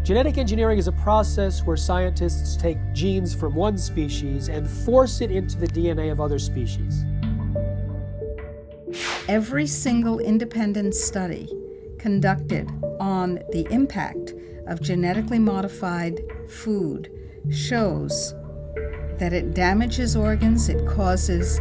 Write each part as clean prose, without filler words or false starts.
Genetic engineering is a process where scientists take genes from one species and force it into the DNA of other species. Every single independent study conducted on the impact of genetically modified food shows that it damages organs, it causes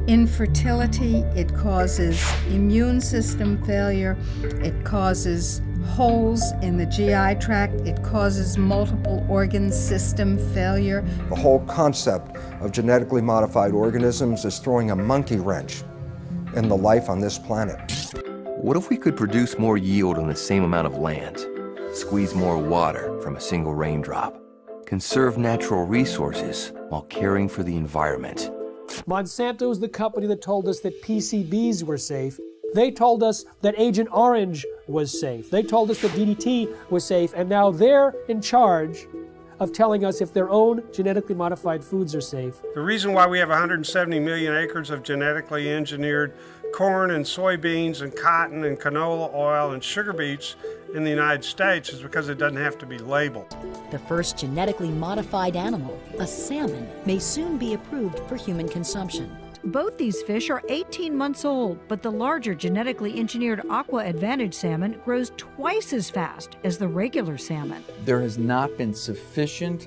infertility, it causes immune system failure, it causes holes in the GI tract, it causes multiple organ system failure. The whole concept of genetically modified organisms is throwing a monkey wrench in the life on this planet. What if we could produce more yield on the same amount of land, squeeze more water from a single raindrop, conserve natural resources while caring for the environment? Monsanto is the company that told us that PCBs were safe. They told us that Agent Orange was safe. They told us that DDT was safe, and now they're in charge of telling us if their own genetically modified foods are safe. The reason why we have 170 million acres of genetically engineered corn and soybeans and cotton and canola oil and sugar beets in the United States is because it doesn't have to be labeled. The first genetically modified animal, a salmon, may soon be approved for human consumption. Both these fish are 18 months old, but the larger genetically engineered Aqua Advantage salmon grows twice as fast as the regular salmon. There has not been sufficient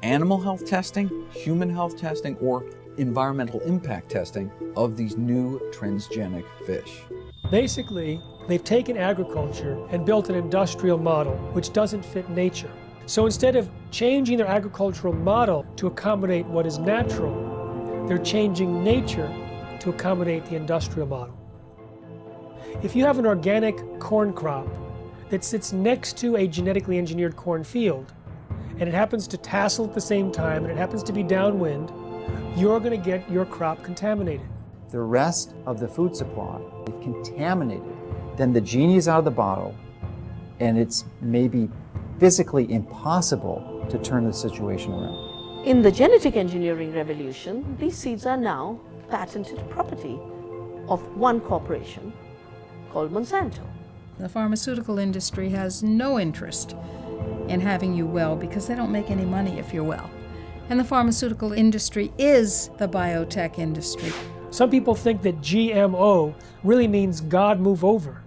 animal health testing, human health testing, or environmental impact testing of these new transgenic fish. Basically, they've taken agriculture and built an industrial model which doesn't fit nature. So instead of changing their agricultural model to accommodate what is natural, they're changing nature to accommodate the industrial model. If you have an organic corn crop that sits next to a genetically engineered corn field, and it happens to tassel at the same time, and it happens to be downwind, you're going to get your crop contaminated. The rest of the food supply is contaminated. Then the genie is out of the bottle, and it's maybe physically impossible to turn the situation around. In the genetic engineering revolution, these seeds are now patented property of one corporation called Monsanto. The pharmaceutical industry has no interest in having you well because they don't make any money if you're well. And the pharmaceutical industry is the biotech industry. Some people think that GMO really means God move over.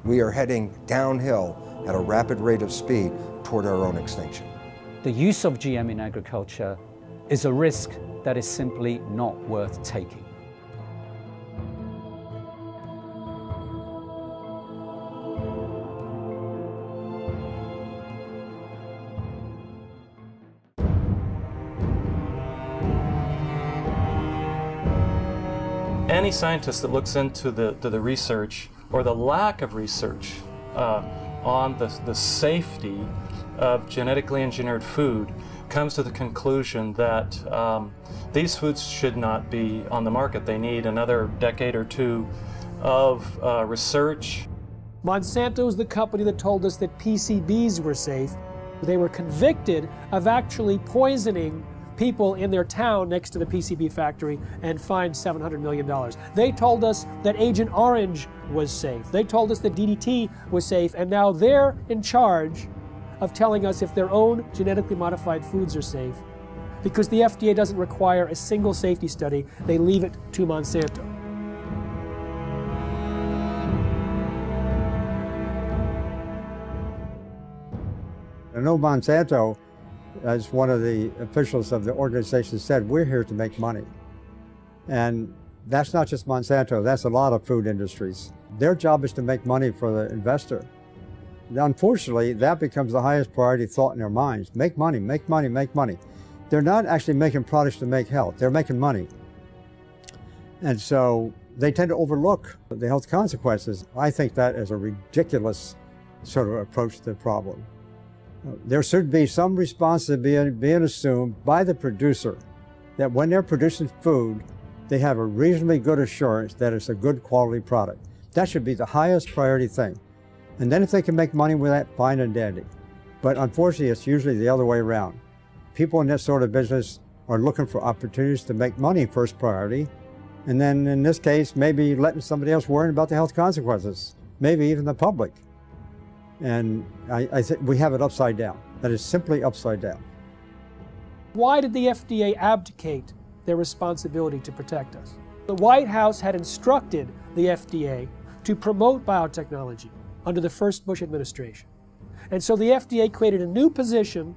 We are heading downhill at a rapid rate of speed toward our own extinction. The use of GM in agriculture is a risk that is simply not worth taking. Any scientist that looks into the research or the lack of research on the safety of genetically engineered food comes to the conclusion that these foods should not be on the market. They need another decade or two of research. Monsanto is the company that told us that PCBs were safe. They were convicted of actually poisoning people in their town next to the PCB factory and fined $700 million. They told us that Agent Orange was safe. They told us that DDT was safe, and now they're in charge of telling us if their own genetically modified foods are safe. Because the FDA doesn't require a single safety study, they leave it to Monsanto. I know Monsanto, as one of the officials of the organization said, we're here to make money. And that's not just Monsanto, that's a lot of food industries. Their job is to make money for the investor. Unfortunately, that becomes the highest priority thought in their minds. Make money, make money, make money. They're not actually making products to make health, they're making money. And so they tend to overlook the health consequences. I think that is a ridiculous sort of approach to the problem. There should be some responsibility being assumed by the producer that when they're producing food, they have a reasonably good assurance that it's a good quality product. That should be the highest priority thing. And then if they can make money with that, fine and dandy. But unfortunately, it's usually the other way around. People in this sort of business are looking for opportunities to make money first priority. And then in this case, maybe letting somebody else worry about the health consequences, maybe even the public. And I think we have it upside down. That is simply upside down. Why did the FDA abdicate their responsibility to protect us? The White House had instructed the FDA to promote biotechnology under the first Bush administration. And so the FDA created a new position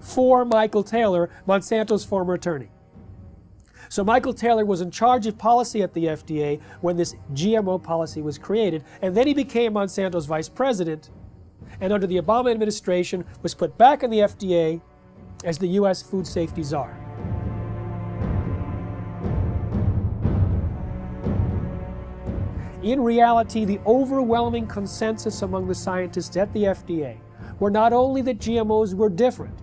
for Michael Taylor, Monsanto's former attorney. So Michael Taylor was in charge of policy at the FDA when this GMO policy was created, and then he became Monsanto's vice president, and under the Obama administration was put back in the FDA as the U.S. food safety czar. In reality, the overwhelming consensus among the scientists at the FDA were not only that GMOs were different,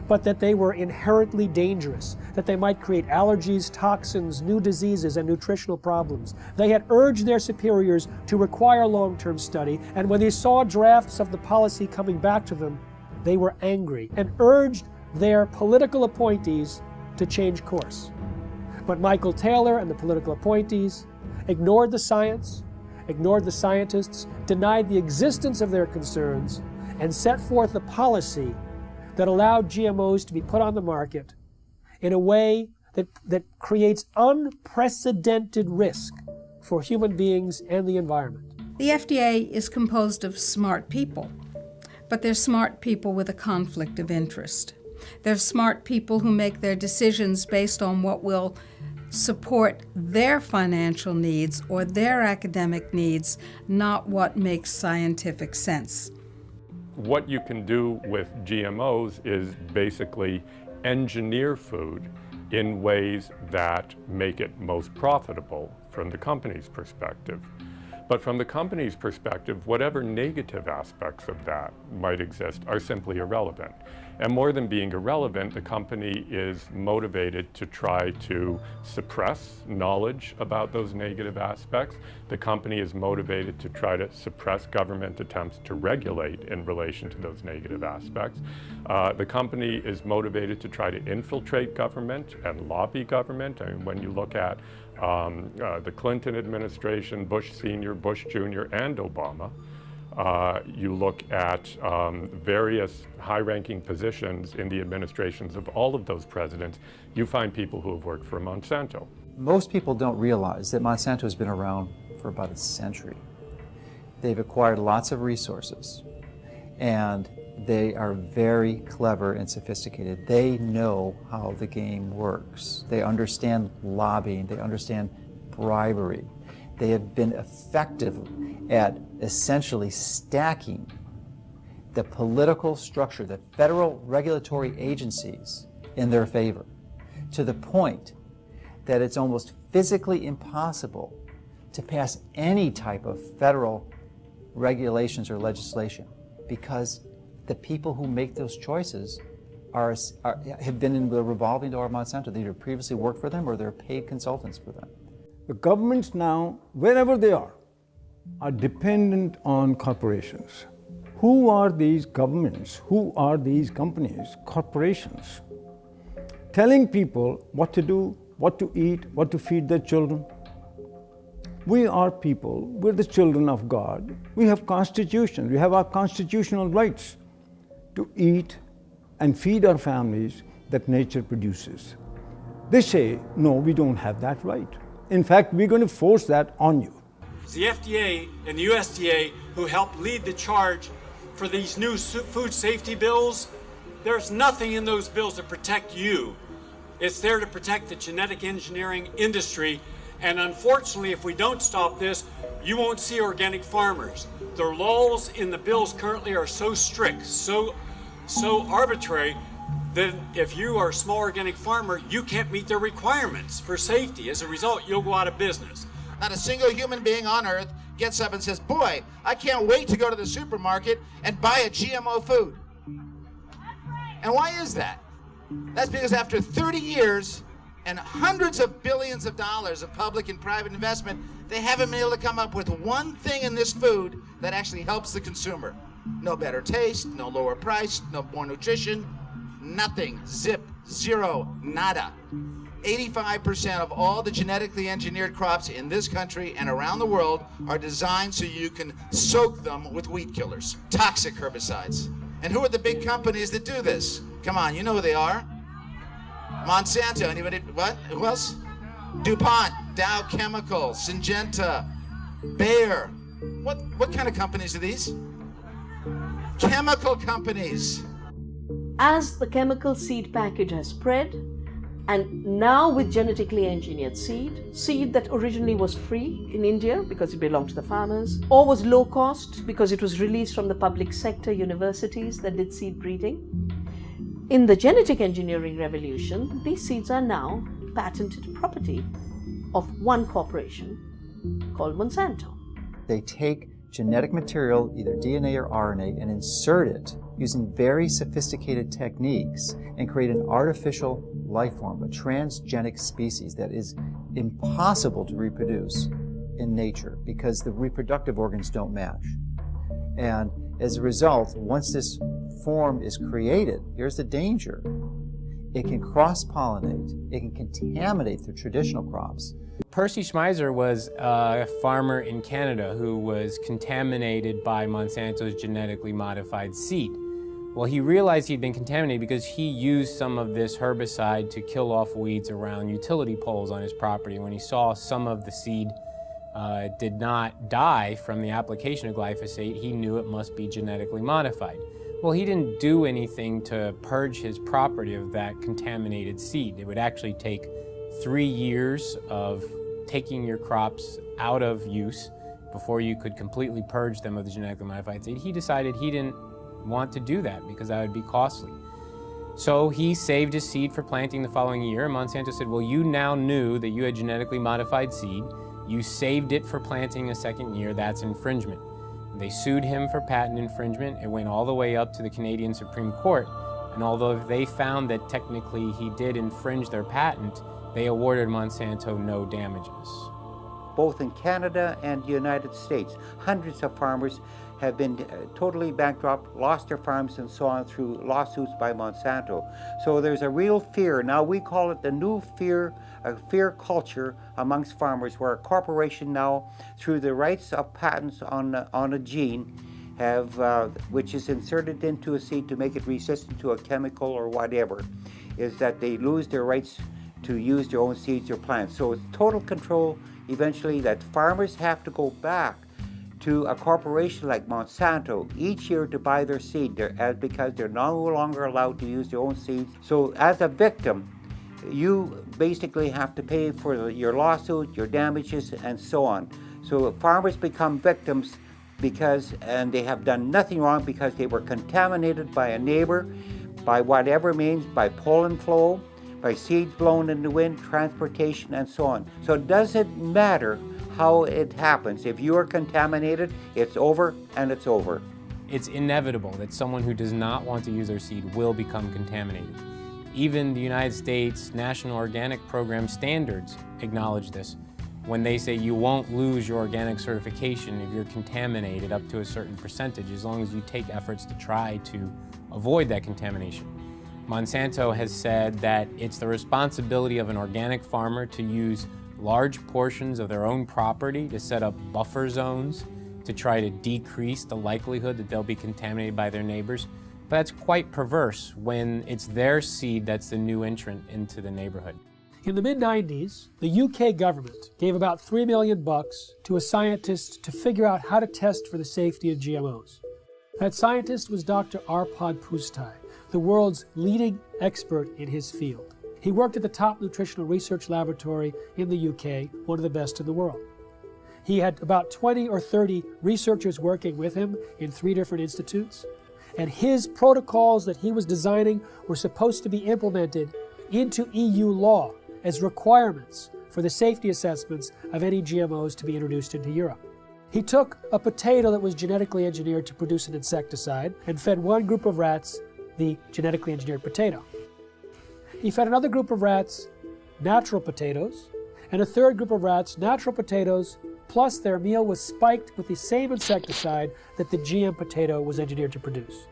but that they were inherently dangerous, that they might create allergies, toxins, new diseases, and nutritional problems. They had urged their superiors to require long-term study, and when they saw drafts of the policy coming back to them, they were angry and urged their political appointees to change course. But Michael Taylor and the political appointees ignored the science, ignored the scientists, denied the existence of their concerns, and set forth a policy that allowed GMOs to be put on the market in a way that creates unprecedented risk for human beings and the environment. The FDA is composed of smart people, but they're smart people with a conflict of interest. They're smart people who make their decisions based on what will support their financial needs or their academic needs, not what makes scientific sense. What you can do with GMOs is basically engineer food in ways that make it most profitable from the company's perspective. But from the company's perspective, whatever negative aspects of that might exist are simply irrelevant. And more than being irrelevant, the company is motivated to try to suppress knowledge about those negative aspects. The company is motivated to try to suppress government attempts to regulate in relation to those negative aspects. The company is motivated to try to infiltrate government and lobby government. I mean, when you look at the Clinton administration, Bush Sr., Bush Jr., and Obama, you look at various high-ranking positions in the administrations of all of those presidents, you find people who have worked for Monsanto. Most people don't realize that Monsanto has been around for about a century. They've acquired lots of resources, and they are very clever and sophisticated. They know how the game works. They understand lobbying. They understand bribery. They have been effective at essentially stacking the political structure, the federal regulatory agencies in their favor, to the point that it's almost physically impossible to pass any type of federal regulations or legislation, because the people who make those choices have been in the revolving door of Monsanto. They either previously worked for them or they're paid consultants for them. The governments now, wherever they are dependent on corporations. Who are these governments? Who are these companies? Corporations. Telling people what to do, what to eat, what to feed their children. We are people, we're the children of God. We have constitutions, we have our constitutional rights to eat and feed our families that nature produces. They say, no, we don't have that right. In fact, we're going to force that on you. It's the FDA and the USDA who helped lead the charge for these new food safety bills. There's nothing in those bills to protect you. It's there to protect the genetic engineering industry. And unfortunately, if we don't stop this, you won't see organic farmers. The laws in the bills currently are so strict, so arbitrary, that if you are a small organic farmer, you can't meet their requirements for safety. As a result, you'll go out of business. Not a single human being on earth gets up and says, boy, I can't wait to go to the supermarket and buy a GMO food. And why is that? That's because after 30 years and hundreds of billions of dollars of public and private investment, they haven't been able to come up with one thing in this food that actually helps the consumer. No better taste, no lower price, no more nutrition, nothing, zip, zero, nada. 85% of all the genetically engineered crops in this country and around the world are designed so you can soak them with weed killers, toxic herbicides. And who are the big companies that do this? Come on, you know who they are. Monsanto, anybody, what? Who else? DuPont, Dow Chemical, Syngenta, Bayer. What kind of companies are these? Chemical companies. As the chemical seed package has spread, and now with genetically engineered seed that originally was free in India because it belonged to the farmers, or was low cost because it was released from the public sector universities that did seed breeding. In the genetic engineering revolution, these seeds are now patented property of one corporation called Monsanto. They take genetic material, either DNA or RNA, and insert it using very sophisticated techniques and create an artificial life form, a transgenic species that is impossible to reproduce in nature because the reproductive organs don't match. And as a result, once this form is created, here's the danger. It can cross-pollinate, it can contaminate the traditional crops. Percy Schmeiser was a farmer in Canada who was contaminated by Monsanto's genetically modified seed. Well, he realized he'd been contaminated because he used some of this herbicide to kill off weeds around utility poles on his property. When he saw some of the seed did not die from the application of glyphosate, he knew it must be genetically modified. Well, he didn't do anything to purge his property of that contaminated seed. It would actually take 3 years of taking your crops out of use before you could completely purge them of the genetically modified seed. He decided he didn't want to do that because that would be costly. So he saved his seed for planting the following year, and Monsanto said, well, you now knew that you had genetically modified seed. You saved it for planting a second year. That's infringement. They sued him for patent infringement. It went all the way up to the Canadian Supreme Court, and although they found that technically he did infringe their patent, they awarded Monsanto no damages. Both in Canada and the United States, hundreds of farmers have been totally bankrupt, lost their farms and so on through lawsuits by Monsanto. So there's a real fear. Now we call it the new fear, a fear culture amongst farmers, where a corporation now, through the rights of patents on a gene, which is inserted into a seed to make it resistant to a chemical or whatever, is that they lose their rights to use their own seeds or plants. So it's total control eventually that farmers have to go back to a corporation like Monsanto each year to buy their seed because they're no longer allowed to use their own seeds. So as a victim, you basically have to pay for your lawsuit, your damages, and so on. So farmers become victims and they have done nothing wrong because they were contaminated by a neighbor, by whatever means, by pollen flow, by seeds blown in the wind, transportation, and so on. So it doesn't matter how it happens. If you are contaminated, it's over and it's over. It's inevitable that someone who does not want to use their seed will become contaminated. Even the United States National Organic Program standards acknowledge this when they say you won't lose your organic certification if you're contaminated up to a certain percentage, as long as you take efforts to try to avoid that contamination. Monsanto has said that it's the responsibility of an organic farmer to use large portions of their own property to set up buffer zones to try to decrease the likelihood that they'll be contaminated by their neighbors. But that's quite perverse when it's their seed that's the new entrant into the neighborhood. In the mid-90s, the UK government gave about $3 million to a scientist to figure out how to test for the safety of GMOs. That scientist was Dr. Arpad Pusztai, the world's leading expert in his field. He worked at the top nutritional research laboratory in the UK, one of the best in the world. He had about 20 or 30 researchers working with him in 3 different institutes, and his protocols that he was designing were supposed to be implemented into EU law as requirements for the safety assessments of any GMOs to be introduced into Europe. He took a potato that was genetically engineered to produce an insecticide and fed one group of rats the genetically engineered potato. He fed another group of rats natural potatoes, and a third group of rats natural potatoes, plus their meal was spiked with the same insecticide that the GM potato was engineered to produce.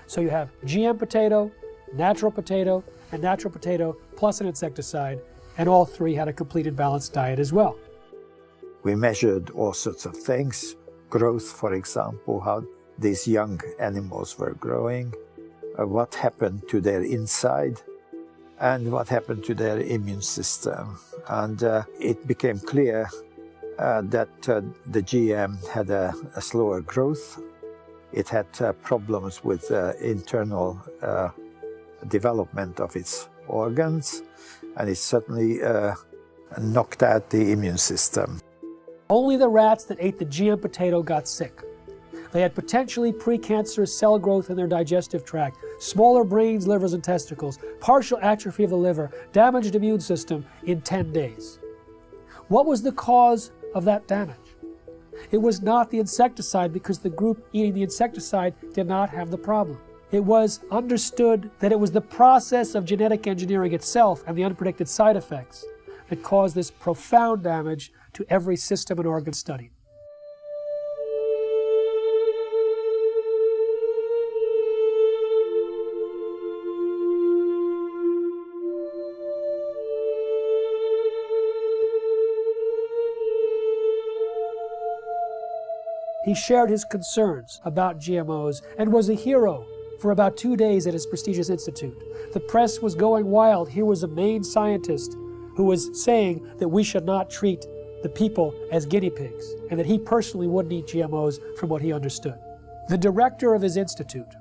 So you have GM potato, and natural potato plus an insecticide and all three had a complete and balanced diet as well. We measured all sorts of things, growth, for example, how these young animals were growing, what happened to their inside, and what happened to their immune system. And it became clear that the GM had a slower growth. It had problems with internal development of its organs, and it certainly knocked out the immune system. Only the rats that ate the GM potato got sick. They had potentially precancerous cell growth in their digestive tract, smaller brains, livers, and testicles, partial atrophy of the liver, damaged immune system in 10 days. What was the cause of that damage? It was not the insecticide, because the group eating the insecticide did not have the problem. It was understood that it was the process of genetic engineering itself and the unpredicted side effects that caused this profound damage to every system and organ studied. He shared his concerns about GMOs and was a hero for about 2 days at his prestigious institute. The press was going wild. Here was a main scientist who was saying that we should not treat the people as guinea pigs, and that he personally wouldn't eat GMOs from what he understood. The director of his institute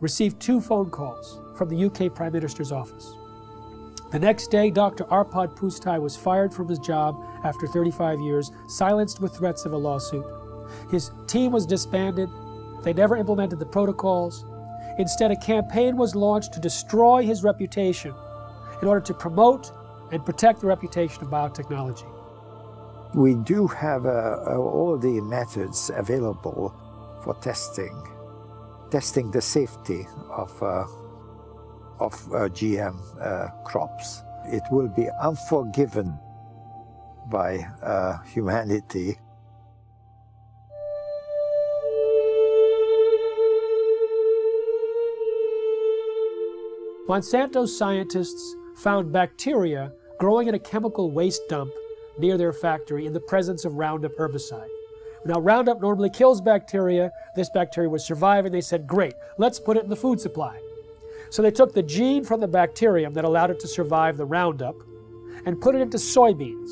received 2 phone calls from the UK Prime Minister's office. The next day, Dr. Arpad Pusztai was fired from his job after 35 years, silenced with threats of a lawsuit. His team was disbanded. They never implemented the protocols. Instead, a campaign was launched to destroy his reputation in order to promote and protect the reputation of biotechnology. We do have all the methods available for testing the safety of GM crops. It will be unforgiven by humanity. Monsanto scientists found bacteria growing in a chemical waste dump near their factory in the presence of Roundup herbicide. Now, Roundup normally kills bacteria. This bacteria was surviving. They said, great, let's put it in the food supply. So they took the gene from the bacterium that allowed it to survive the Roundup and put it into soybeans.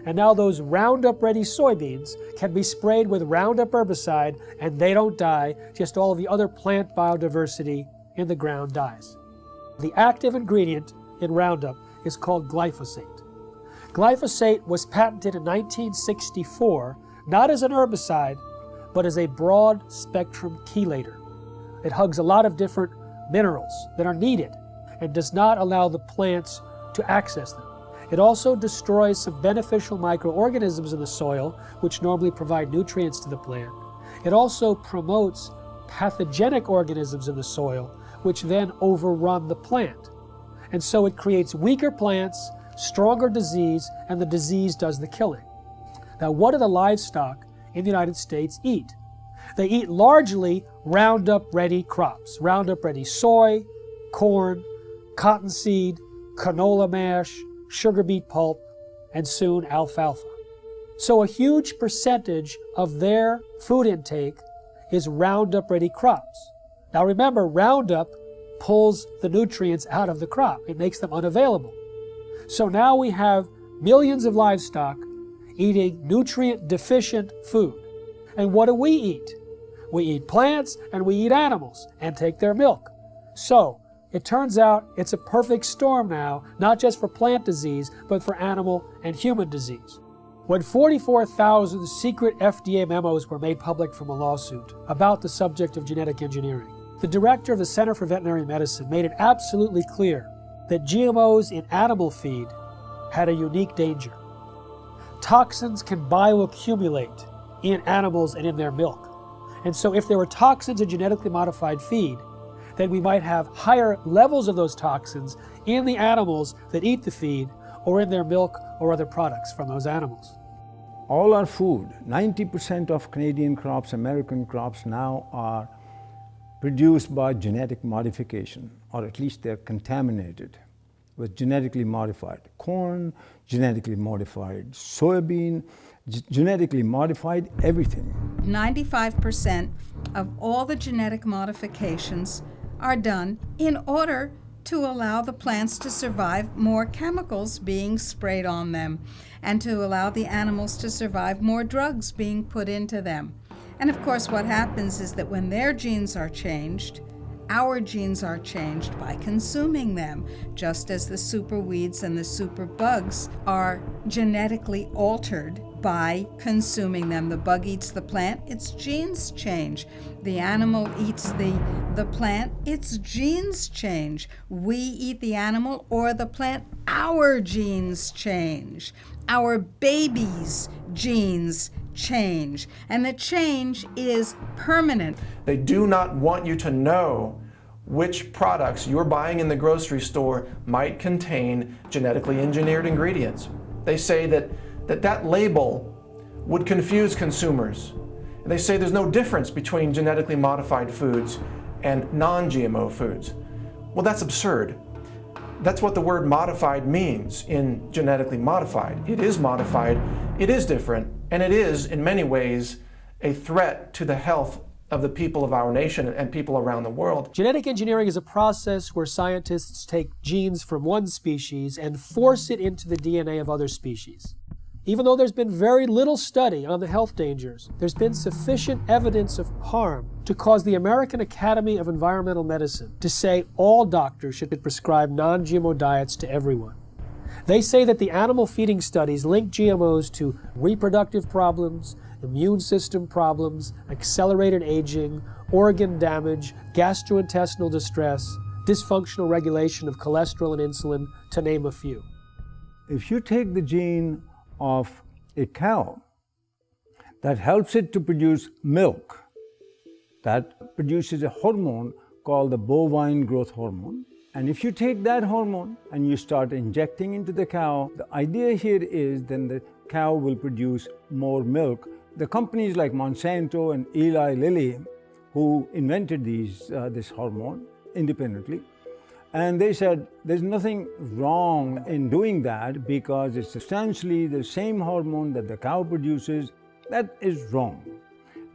And now those Roundup-ready soybeans can be sprayed with Roundup herbicide, and they don't die, just all of the other plant biodiversity in the ground dies. The active ingredient in Roundup is called glyphosate. Glyphosate was patented in 1964, not as an herbicide, but as a broad-spectrum chelator. It hugs a lot of different minerals that are needed and does not allow the plants to access them. It also destroys some beneficial microorganisms in the soil, which normally provide nutrients to the plant. It also promotes pathogenic organisms in the soil, which then overrun the plant. And so it creates weaker plants, stronger disease, and the disease does the killing. Now, what do the livestock in the United States eat? They eat largely Roundup-ready crops. Roundup-ready soy, corn, cottonseed, canola mash, sugar beet pulp, and soon alfalfa. So a huge percentage of their food intake is Roundup-ready crops. Now remember, Roundup pulls the nutrients out of the crop. It makes them unavailable. So now we have millions of livestock eating nutrient-deficient food. And what do we eat? We eat plants and we eat animals and take their milk. So it turns out it's a perfect storm now, not just for plant disease, but for animal and human disease. When 44,000 secret FDA memos were made public from a lawsuit about the subject of genetic engineering, the director of the Center for Veterinary Medicine made it absolutely clear that GMOs in animal feed had a unique danger. Toxins can bioaccumulate in animals and in their milk. And so if there were toxins in genetically modified feed, then we might have higher levels of those toxins in the animals that eat the feed or in their milk or other products from those animals. All our food, 90% of Canadian crops, American crops now are produced by genetic modification, or at least they're contaminated with genetically modified corn, genetically modified soybean, genetically modified everything. 95% of all the genetic modifications are done in order to allow the plants to survive more chemicals being sprayed on them and to allow the animals to survive more drugs being put into them. And of course, what happens is that when their genes are changed, our genes are changed by consuming them, just as the superweeds and the superbugs are genetically altered by consuming them. The bug eats the plant, its genes change. The animal eats the plant, its genes change. We eat the animal or the plant, our genes change. Our babies' genes change, and the change is permanent. They do not want you to know which products you're buying in the grocery store might contain genetically engineered ingredients. They say that label would confuse consumers. And they say there's no difference between genetically modified foods and non-GMO foods. Well, that's absurd. That's what the word modified means in genetically modified. It is modified, it is different, and it is, in many ways, a threat to the health of the people of our nation and people around the world. Genetic engineering is a process where scientists take genes from one species and force it into the DNA of other species. Even though there's been very little study on the health dangers, there's been sufficient evidence of harm to cause the American Academy of Environmental Medicine to say all doctors should prescribe non-GMO diets to everyone. They say that the animal feeding studies link GMOs to reproductive problems, immune system problems, accelerated aging, organ damage, gastrointestinal distress, dysfunctional regulation of cholesterol and insulin, to name a few. If you take the gene of a cow that helps it to produce milk, that produces a hormone called the bovine growth hormone, and if you take that hormone and you start injecting into the cow, the idea here is then the cow will produce more milk. The companies like Monsanto and Eli Lilly, who invented this hormone independently, and they said there's nothing wrong in doing that because it's substantially the same hormone that the cow produces. That is wrong.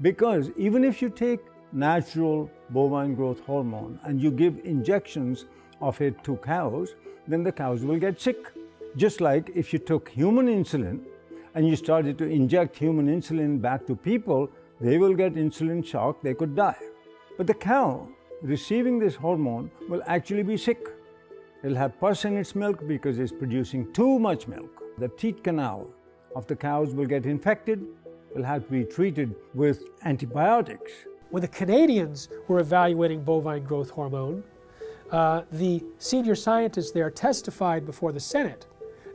Because even if you take natural bovine growth hormone and you give injections of it to cows, then the cows will get sick. Just like if you took human insulin and you started to inject human insulin back to people, they will get insulin shock, they could die. But the cow receiving this hormone will actually be sick. It'll have pus in its milk because it's producing too much milk. The teat canal of the cows will get infected, will have to be treated with antibiotics. When the Canadians were evaluating bovine growth hormone, the senior scientists there testified before the Senate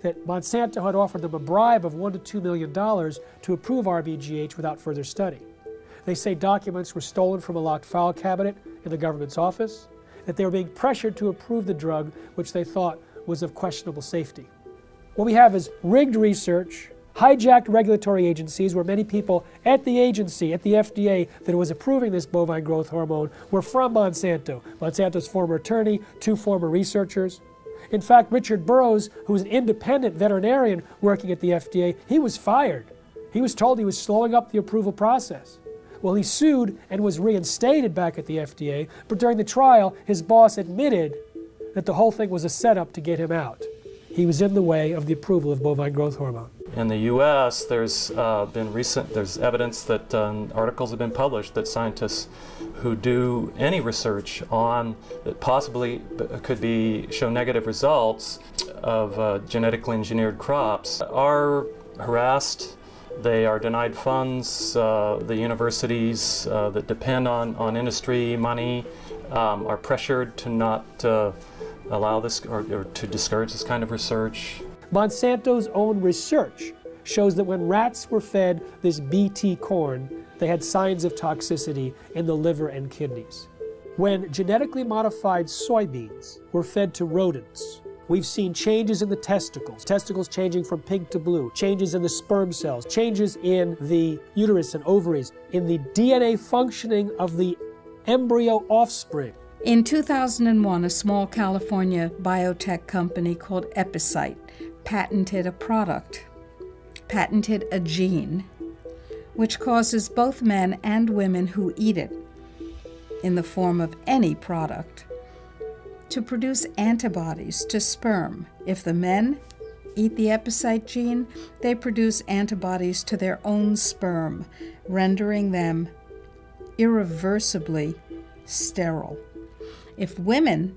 that Monsanto had offered them a bribe of $1 to $2 million to approve RBGH without further study. They say documents were stolen from a locked file cabinet in the government's office, that they were being pressured to approve the drug, which they thought was of questionable safety. What we have is rigged research, hijacked regulatory agencies, where many people at the agency, at the FDA, that was approving this bovine growth hormone were from Monsanto. Monsanto's former attorney, 2 former researchers. In fact, Richard Burroughs, who was an independent veterinarian working at the FDA, he was fired. He was told he was slowing up the approval process. Well, he sued and was reinstated back at the FDA, but during the trial, his boss admitted that the whole thing was a setup to get him out. He was in the way of the approval of bovine growth hormone. In the U.S., there's evidence that articles have been published that scientists who do any research on that possibly could show negative results of genetically engineered crops are harassed. They are denied funds. The universities that depend on industry money are pressured to not allow this or to discourage this kind of research. Monsanto's own research shows that when rats were fed this BT corn, they had signs of toxicity in the liver and kidneys. When genetically modified soybeans were fed to rodents, we've seen changes in the testicles changing from pink to blue, changes in the sperm cells, changes in the uterus and ovaries, in the DNA functioning of the embryo offspring. In 2001, a small California biotech company called Epicite patented a gene, which causes both men and women who eat it, in the form of any product, to produce antibodies to sperm. If the men eat the Epicite gene, they produce antibodies to their own sperm, rendering them irreversibly sterile. If women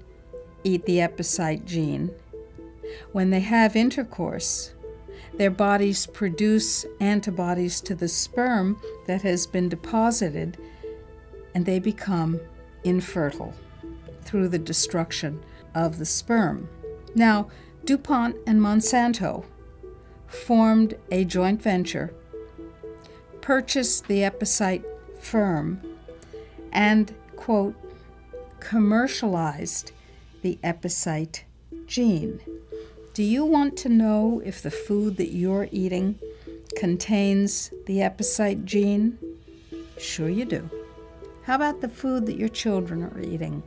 eat the Epicite gene, when they have intercourse, their bodies produce antibodies to the sperm that has been deposited, and they become infertile through the destruction of the sperm. Now, DuPont and Monsanto formed a joint venture, purchased the Epicite firm, and, quote, commercialized the Epicite gene. Do you want to know if the food that you're eating contains the Epicite gene? Sure you do. How about the food that your children are eating,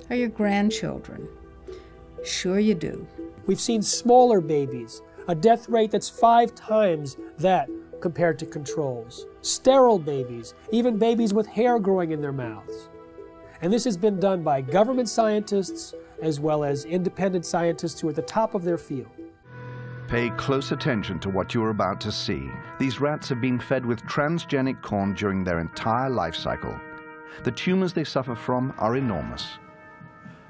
or your grandchildren? Sure you do. We've seen smaller babies, a death rate that's 5 times that compared to controls. Sterile babies, even babies with hair growing in their mouths. And this has been done by government scientists as well as independent scientists who are at the top of their field. Pay close attention to what you're about to see. These rats have been fed with transgenic corn during their entire life cycle. The tumors they suffer from are enormous.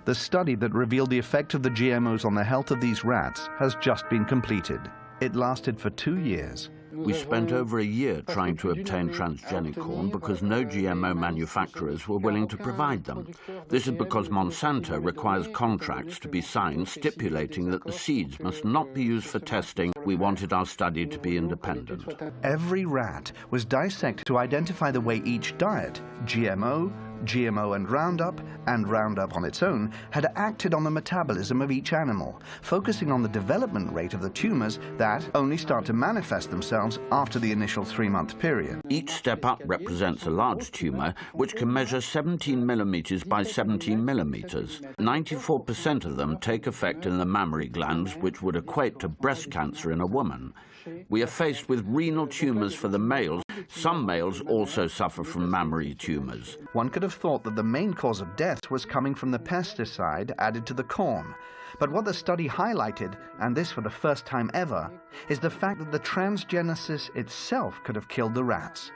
The study that revealed the effect of the GMOs on the health of these rats has just been completed. It lasted for 2 years. We spent over a year trying to obtain transgenic corn because no GMO manufacturers were willing to provide them. This is because Monsanto requires contracts to be signed stipulating that the seeds must not be used for testing. We wanted our study to be independent. Every rat was dissected to identify the way each diet, GMO and Roundup on its own, had acted on the metabolism of each animal, focusing on the development rate of the tumors that only start to manifest themselves after the initial 3-month period. Each step up represents a large tumor, which can measure 17 millimeters by 17 millimeters. 94% of them take effect in the mammary glands, which would equate to breast cancer in a woman. We are faced with renal tumors for the males. Some males also suffer from mammary tumors. One could have thought that the main cause of death was coming from the pesticide added to the corn. But what the study highlighted, and this for the first time ever, is the fact that the transgenesis itself could have killed the rats.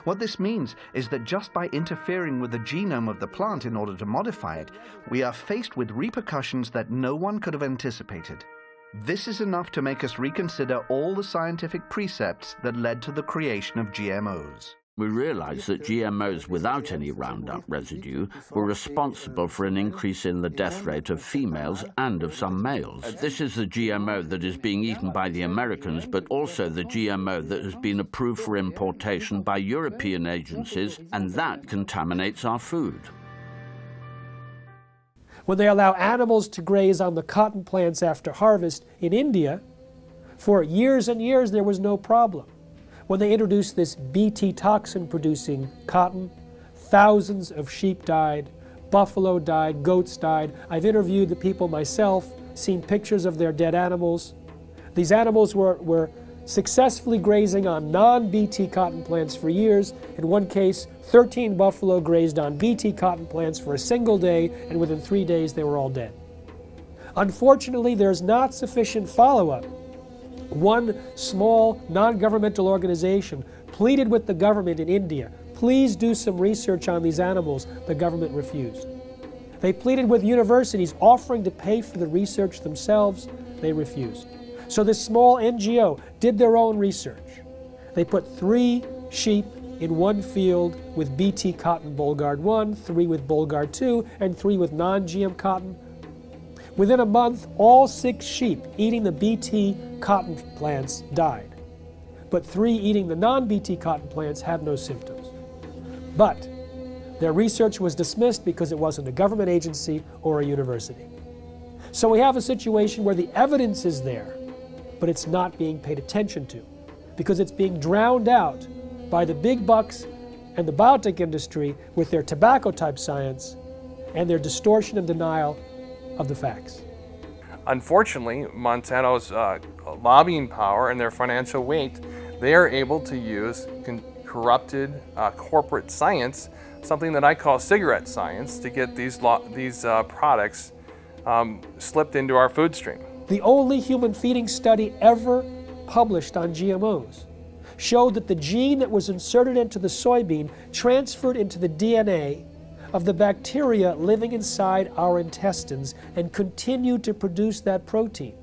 What this means is that just by interfering with the genome of the plant in order to modify it, we are faced with repercussions that no one could have anticipated. This is enough to make us reconsider all the scientific precepts that led to the creation of GMOs. We realized that GMOs without any Roundup residue were responsible for an increase in the death rate of females and of some males. This is the GMO that is being eaten by the Americans, but also the GMO that has been approved for importation by European agencies, and that contaminates our food. When they allow animals to graze on the cotton plants after harvest in India, for years and years there was no problem. When they introduced this Bt toxin producing cotton, thousands of sheep died, buffalo died, goats died. I've interviewed the people myself, seen pictures of their dead animals. These animals were successfully grazing on non-Bt cotton plants for years. In one case, 13 buffalo grazed on Bt cotton plants for a single day, and within 3 days they were all dead. Unfortunately, there's not sufficient follow-up. One small non-governmental organization pleaded with the government in India, please do some research on these animals. The government refused. They pleaded with universities offering to pay for the research themselves. They refused. So this small NGO did their own research. They put 3 sheep in one field with Bt cotton Bollgard 1, 3 with Bollgard 2, and 3 with non-GM cotton. Within a month, all 6 sheep eating the Bt cotton plants died. But 3 eating the non-Bt cotton plants had no symptoms. But their research was dismissed because it wasn't a government agency or a university. So we have a situation where the evidence is there, but it's not being paid attention to because it's being drowned out by the big bucks and the biotech industry with their tobacco-type science and their distortion and denial of the facts. Unfortunately, Monsanto's lobbying power and their financial weight, they are able to use corrupted corporate science, something that I call cigarette science, to get these products slipped into our food stream. The only human feeding study ever published on GMOs showed that the gene that was inserted into the soybean transferred into the DNA of the bacteria living inside our intestines and continued to produce that protein.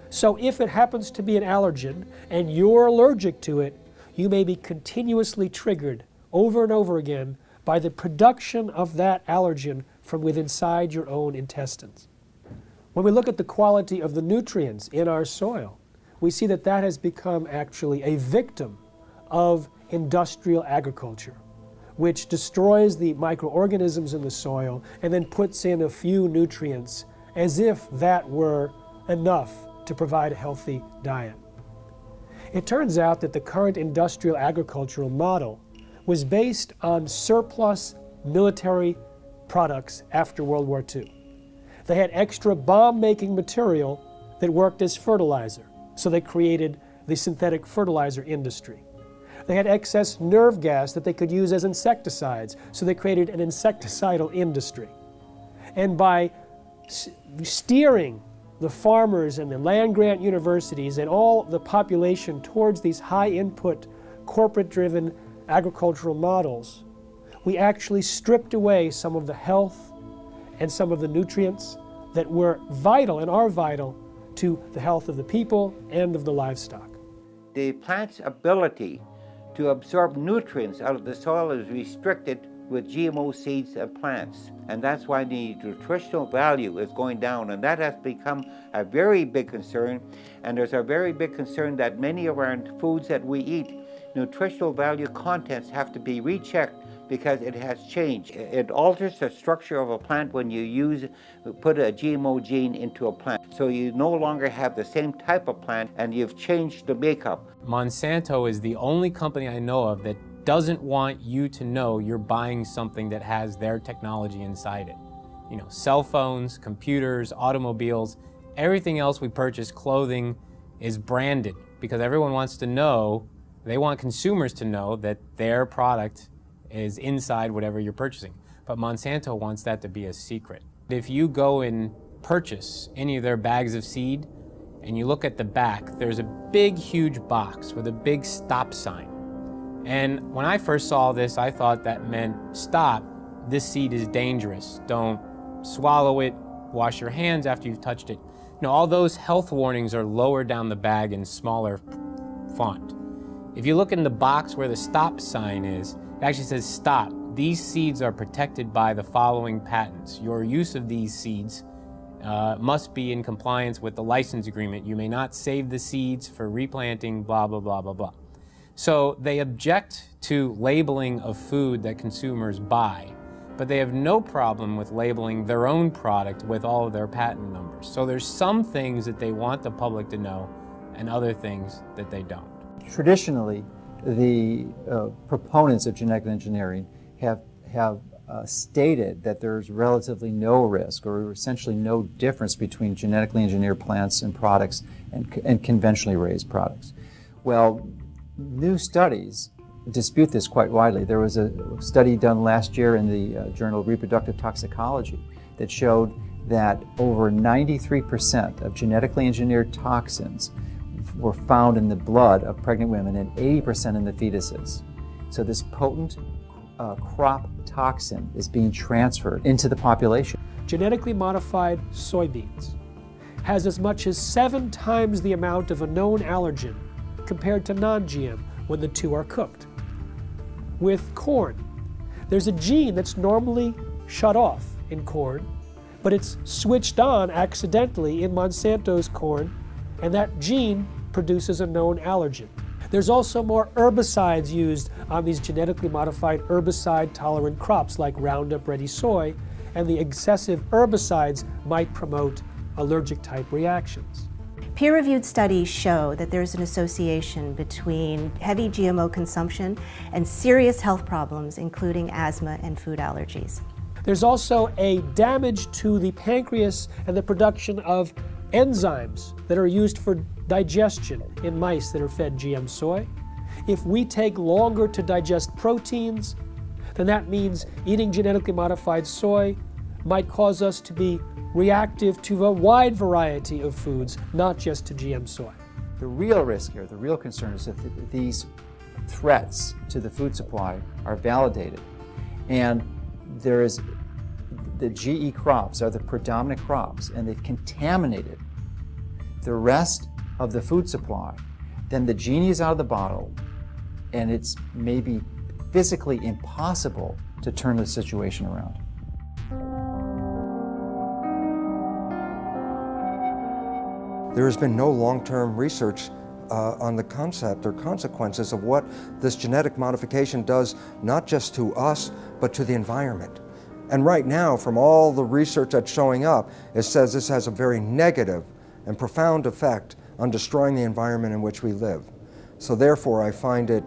So if it happens to be an allergen and you're allergic to it, you may be continuously triggered over and over again by the production of that allergen from within inside your own intestines. When we look at the quality of the nutrients in our soil, we see that that has become actually a victim of industrial agriculture, which destroys the microorganisms in the soil and then puts in a few nutrients as if that were enough to provide a healthy diet. It turns out that the current industrial agricultural model was based on surplus military products after World War II. They had extra bomb-making material that worked as fertilizer, so they created the synthetic fertilizer industry. They had excess nerve gas that they could use as insecticides, so they created an insecticidal industry. And by steering the farmers and the land-grant universities and all the population towards these high-input, corporate-driven agricultural models, we actually stripped away some of the health and some of the nutrients that were vital and are vital to the health of the people and of the livestock. The plant's ability to absorb nutrients out of the soil is restricted with GMO seeds and plants. And that's why the nutritional value is going down. And that has become a very big concern. And there's a very big concern that many of our foods that we eat, nutritional value contents have to be rechecked because it has changed. It alters the structure of a plant when you put a GMO gene into a plant. So you no longer have the same type of plant and you've changed the makeup. Monsanto is the only company I know of that doesn't want you to know you're buying something that has their technology inside it. You know, cell phones, computers, automobiles, everything else we purchase, clothing, is branded because everyone wants to know, they want consumers to know that their product is inside whatever you're purchasing. But Monsanto wants that to be a secret. If you go and purchase any of their bags of seed and you look at the back, there's a big, huge box with a big stop sign. And when I first saw this, I thought that meant stop, this seed is dangerous. Don't swallow it, wash your hands after you've touched it. No, all those health warnings are lower down the bag in smaller font. If you look in the box where the stop sign is, it actually says stop. These seeds are protected by the following patents. Your use of these seeds must be in compliance with the license agreement. You may not save the seeds for replanting, blah, blah, blah, blah, blah. So they object to labeling of food that consumers buy, but they have no problem with labeling their own product with all of their patent numbers. So there's some things that they want the public to know and other things that they don't. Traditionally, the proponents of genetic engineering have stated that there's relatively no risk or essentially no difference between genetically engineered plants and products and conventionally raised products. Well, new studies dispute this quite widely. There was a study done last year in the Journal of Reproductive Toxicology that showed that over 93% of genetically engineered toxins were found in the blood of pregnant women and 80% in the fetuses. So this potent crop toxin is being transferred into the population. Genetically modified soybeans has as much as 7 times the amount of a known allergen compared to non-GM when the two are cooked. With corn, there's a gene that's normally shut off in corn, but it's switched on accidentally in Monsanto's corn, and that gene produces a known allergen. There's also more herbicides used on these genetically modified herbicide-tolerant crops like Roundup Ready soy, and the excessive herbicides might promote allergic-type reactions. Peer-reviewed studies show that there's an association between heavy GMO consumption and serious health problems, including asthma and food allergies. There's also a damage to the pancreas and the production of enzymes that are used for digestion in mice that are fed GM soy. If we take longer to digest proteins, then that means eating genetically modified soy might cause us to be reactive to a wide variety of foods, not just to GM soy. The real risk here, the real concern is that these threats to the food supply are validated, and there is the GE crops are the predominant crops, and they've contaminated the rest of the food supply. Then the genie is out of the bottle, and it's maybe physically impossible to turn the situation around. There has been no long-term research on the concept or consequences of what this genetic modification does, not just to us, but to the environment. And right now, from all the research that's showing up, it says this has a very negative and profound effect on destroying the environment in which we live. So therefore, I find it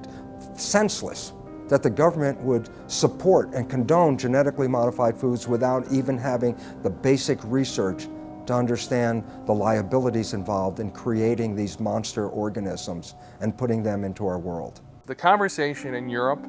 senseless that the government would support and condone genetically modified foods without even having the basic research to understand the liabilities involved in creating these monster organisms and putting them into our world. The conversation in Europe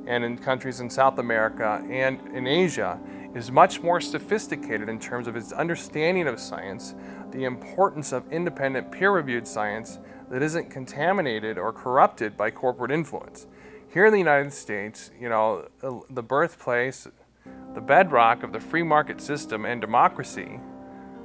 and in countries in South America and in Asia is much more sophisticated in terms of its understanding of science, the importance of independent peer-reviewed science that isn't contaminated or corrupted by corporate influence. Here in the United States, you know, the birthplace, the bedrock of the free market system and democracy,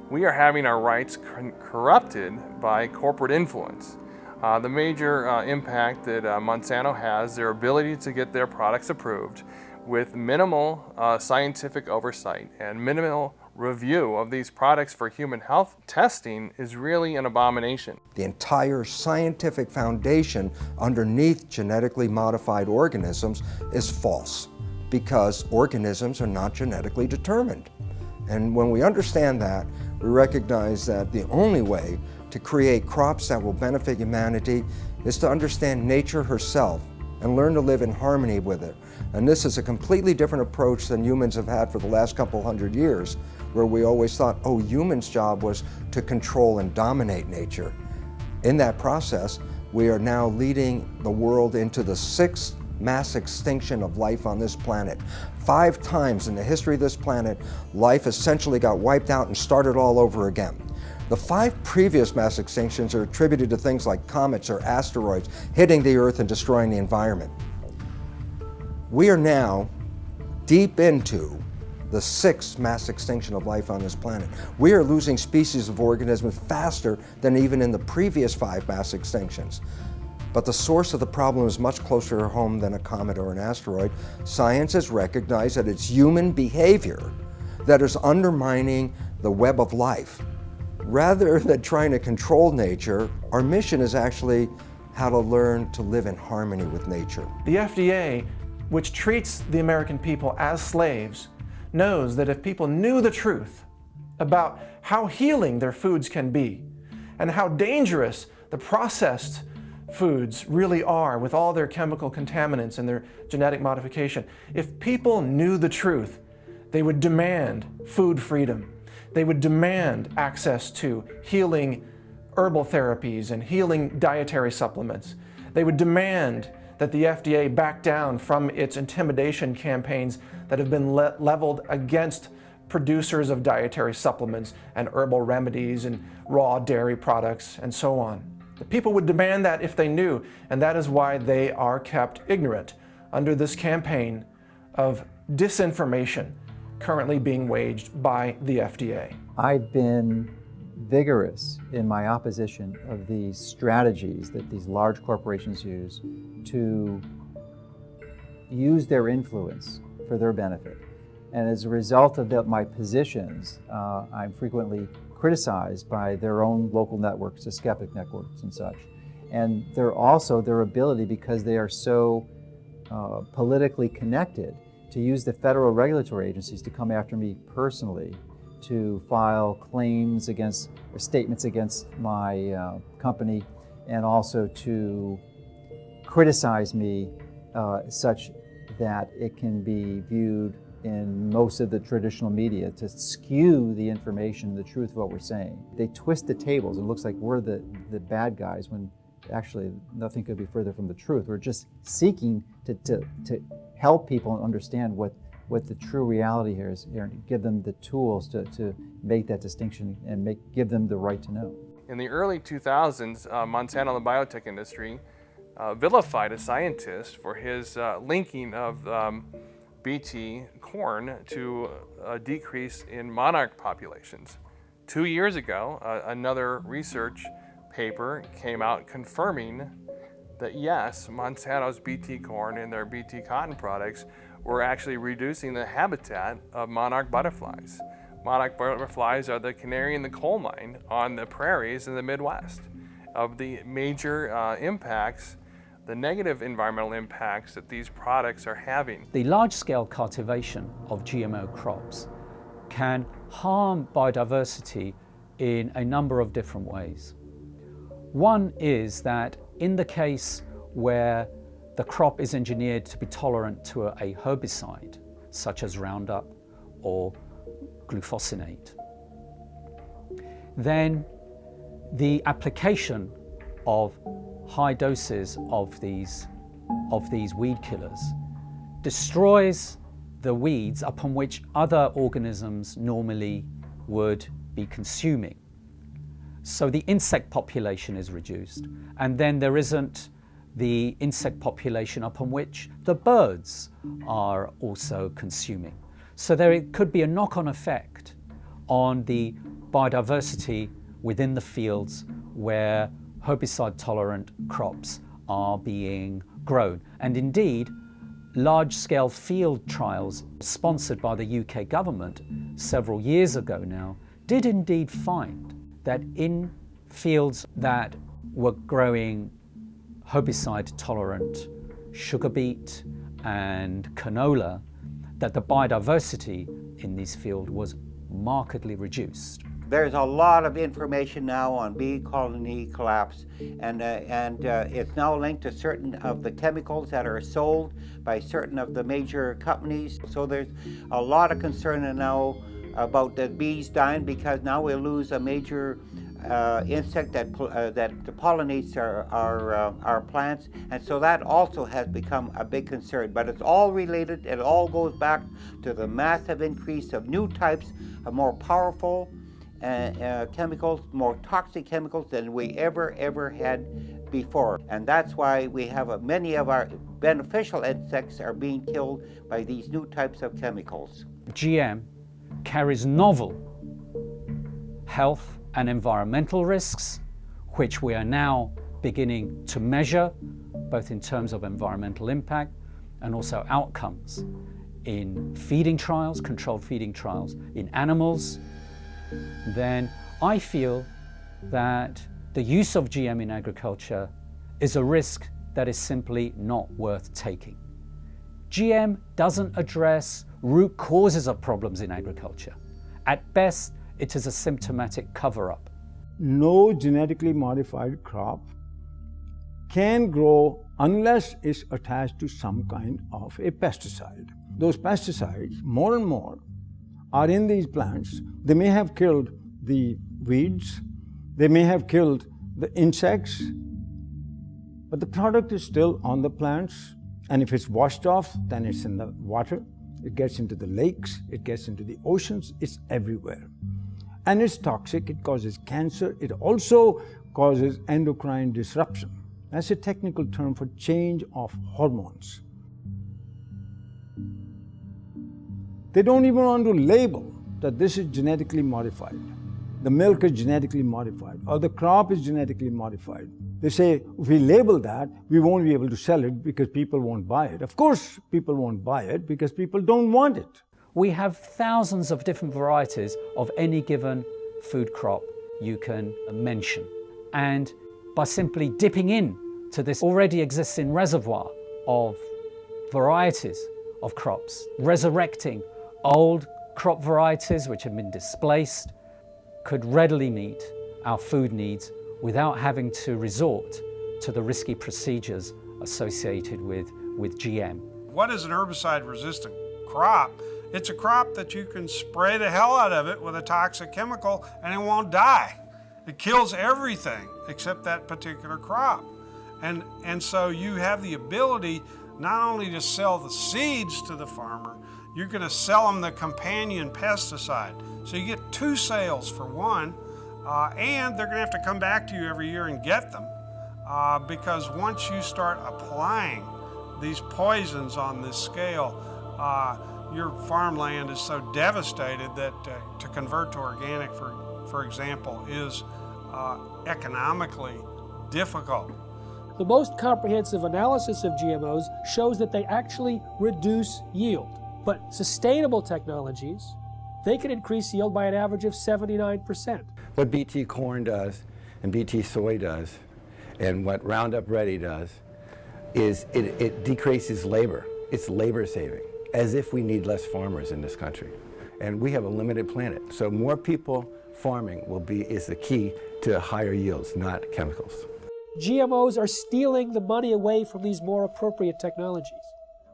we are having our rights corrupted by corporate influence. The major impact that Monsanto has, their ability to get their products approved with minimal scientific oversight and minimal review of these products for human health testing is really an abomination. The entire scientific foundation underneath genetically modified organisms is false because organisms are not genetically determined. And when we understand that, we recognize that the only way to create crops that will benefit humanity is to understand nature herself and learn to live in harmony with it. And this is a completely different approach than humans have had for the last couple hundred years, where we always thought, oh, humans' job was to control and dominate nature. In that process, we are now leading the world into the 6th mass extinction of life on this planet. 5 times in the history of this planet, life essentially got wiped out and started all over again. The 5 previous mass extinctions are attributed to things like comets or asteroids hitting the Earth and destroying the environment. We are now deep into the 6th mass extinction of life on this planet. We are losing species of organisms faster than even in the previous 5 mass extinctions. But the source of the problem is much closer to home than a comet or an asteroid. Science has recognized that it's human behavior that is undermining the web of life. Rather than trying to control nature, our mission is actually how to learn to live in harmony with nature. The FDA, which treats the American people as slaves, knows that if people knew the truth about how healing their foods can be and how dangerous the processed foods really are with all their chemical contaminants and their genetic modification, if people knew the truth, they would demand food freedom. They would demand access to healing herbal therapies and healing dietary supplements. They would demand that the FDA back down from its intimidation campaigns that have been leveled against producers of dietary supplements and herbal remedies and raw dairy products and so on. The people would demand that if they knew, and that is why they are kept ignorant under this campaign of disinformation currently being waged by the FDA. I've been vigorous in my opposition of these strategies that these large corporations use to use their influence for their benefit. And as a result of my positions, I'm frequently criticized by their own local networks, the skeptic networks and such. And they're also their ability, because they are so politically connected, to use the federal regulatory agencies to come after me personally, to file claims against, or statements against my company, and also to criticize me such that it can be viewed in most of the traditional media to skew the information, the truth of what we're saying. They twist the tables. It looks like we're the bad guys when actually nothing could be further from the truth. We're just seeking to help people understand what the true reality here is, and give them the tools to make that distinction and give them the right to know. In the early 2000s, Monsanto and the biotech industry vilified a scientist for his linking of Bt corn to a decrease in monarch populations. 2 years ago, another research paper came out confirming that yes, Monsanto's Bt corn and their Bt cotton products were actually reducing the habitat of monarch butterflies. Monarch butterflies are the canary in the coal mine on the prairies in the Midwest. Of the major impacts, the negative environmental impacts that these products are having. The large-scale cultivation of GMO crops can harm biodiversity in a number of different ways. One is that in the case where the crop is engineered to be tolerant to a herbicide, such as Roundup or glufosinate, then the application of high doses of these weed killers destroys the weeds upon which other organisms normally would be consuming. So the insect population is reduced, and then there isn't the insect population upon which the birds are also consuming. So there could be a knock-on effect on the biodiversity within the fields where herbicide-tolerant crops are being grown. And indeed, large-scale field trials sponsored by the UK government several years ago now did indeed find that in fields that were growing herbicide-tolerant sugar beet and canola, that the biodiversity in these fields was markedly reduced. There's a lot of information now on bee colony collapse, and it's now linked to certain of the chemicals that are sold by certain of the major companies. So there's a lot of concern now about the bees dying, because now we'll lose a major insect that pollinates our plants, and so that also has become a big concern. But it's all related. It all goes back to the massive increase of new types of more powerful chemicals, more toxic chemicals than we ever had before. And that's why we have many of our beneficial insects are being killed by these new types of chemicals. GM carries novel health and environmental risks, which we are now beginning to measure, both in terms of environmental impact and also outcomes in feeding trials, controlled feeding trials in animals. Then I feel that the use of GM in agriculture is a risk that is simply not worth taking. GM doesn't address root causes of problems in agriculture. At best, it is a symptomatic cover-up. No genetically modified crop can grow unless it's attached to some kind of a pesticide. Those pesticides, more and more, are in these plants. They may have killed the weeds, they may have killed the insects, but the product is still on the plants. And if it's washed off, then it's in the water, it gets into the lakes, it gets into the oceans, it's everywhere. And it's toxic, it causes cancer, it also causes endocrine disruption. That's a technical term for change of hormones. They don't even want to label that this is genetically modified. The milk is genetically modified, or the crop is genetically modified. They say, if we label that, we won't be able to sell it because people won't buy it. Of course, people won't buy it because people don't want it. We have thousands of different varieties of any given food crop you can mention. And by simply dipping in to this already existing reservoir of varieties of crops, resurrecting old crop varieties which have been displaced, could readily meet our food needs without having to resort to the risky procedures associated with GM. What is an herbicide-resistant crop It's a crop that you can spray the hell out of it with a toxic chemical and it won't die. It kills everything except that particular crop. And so you have the ability not only to sell the seeds to the farmer, you're going to sell them the companion pesticide. So you get two sales for one, and they're going to have to come back to you every year and get them because once you start applying these poisons on this scale, your farmland is so devastated that to convert to organic, for example, is economically difficult. The most comprehensive analysis of GMOs shows that they actually reduce yield. But sustainable technologies, they can increase yield by an average of 79%. What BT corn does and BT soy does and what Roundup Ready does is it decreases labor. It's labor saving, as if we need less farmers in this country. And we have a limited planet, so more people farming is the key to higher yields, not chemicals. GMOs are stealing the money away from these more appropriate technologies.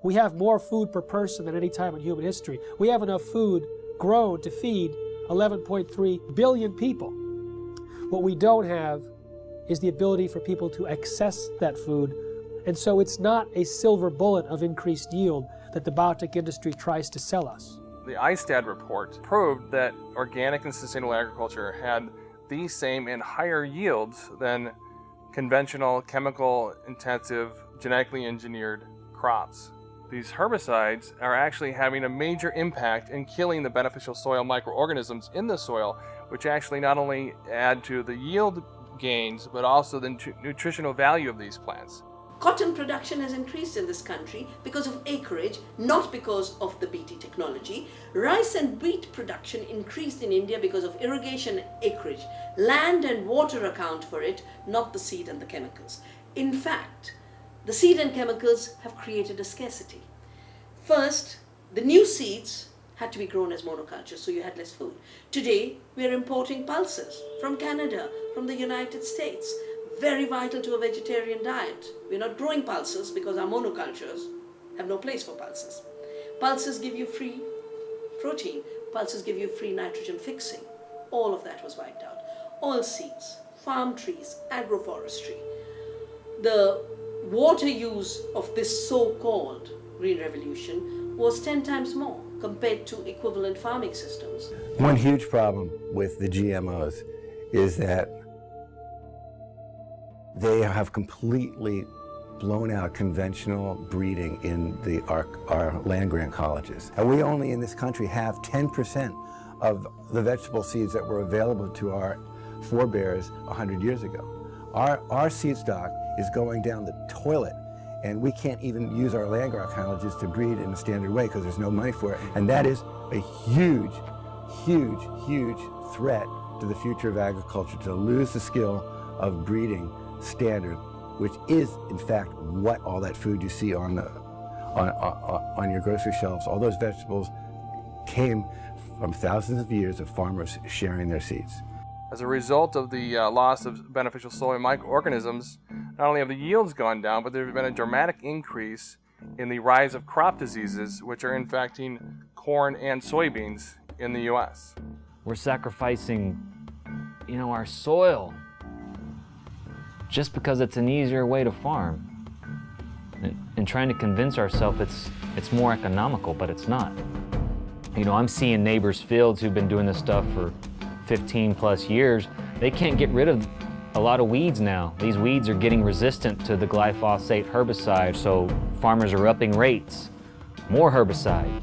We have more food per person than any time in human history. We have enough food grown to feed 11.3 billion people. What we don't have is the ability for people to access that food, and so it's not a silver bullet of increased yield that the biotech industry tries to sell us. The ISTAD report proved that organic and sustainable agriculture had the same and higher yields than conventional, chemical-intensive, genetically engineered crops. These herbicides are actually having a major impact in killing the beneficial soil microorganisms in the soil, which actually not only add to the yield gains, but also the nutritional value of these plants. Cotton production has increased in this country because of acreage, not because of the BT technology. Rice and wheat production increased in India because of irrigation acreage. Land and water account for it, not the seed and the chemicals. In fact, the seed and chemicals have created a scarcity. First, the new seeds had to be grown as monoculture, so you had less food. Today, we are importing pulses from Canada, from the United States. Very vital to a vegetarian diet. We're not growing pulses because our monocultures have no place for pulses. Pulses give you free protein. Pulses give you free nitrogen fixing. All of that was wiped out. Oilseeds, farm trees, agroforestry. The water use of this so-called Green Revolution was 10 times more compared to equivalent farming systems. One huge problem with the GMOs is that they have completely blown out conventional breeding in our land-grant colleges. And we only in this country have 10% of the vegetable seeds that were available to our forebears 100 years ago. Our seed stock is going down the toilet, and we can't even use our land-grant colleges to breed in a standard way because there's no money for it. And that is a huge, huge, huge threat to the future of agriculture, to lose the skill of breeding standard, which is in fact what all that food you see on your grocery shelves, all those vegetables came from thousands of years of farmers sharing their seeds. As a result of the loss of beneficial soil microorganisms, not only have the yields gone down, but there's been a dramatic increase in the rise of crop diseases, which are infecting corn and soybeans in the U.S. We're sacrificing, our soil just because it's an easier way to farm, and trying to convince ourselves it's more economical, but it's not. I'm seeing neighbors' fields who've been doing this stuff for 15 plus years. They can't get rid of a lot of weeds now. These weeds are getting resistant to the glyphosate herbicide, so farmers are upping rates, more herbicide.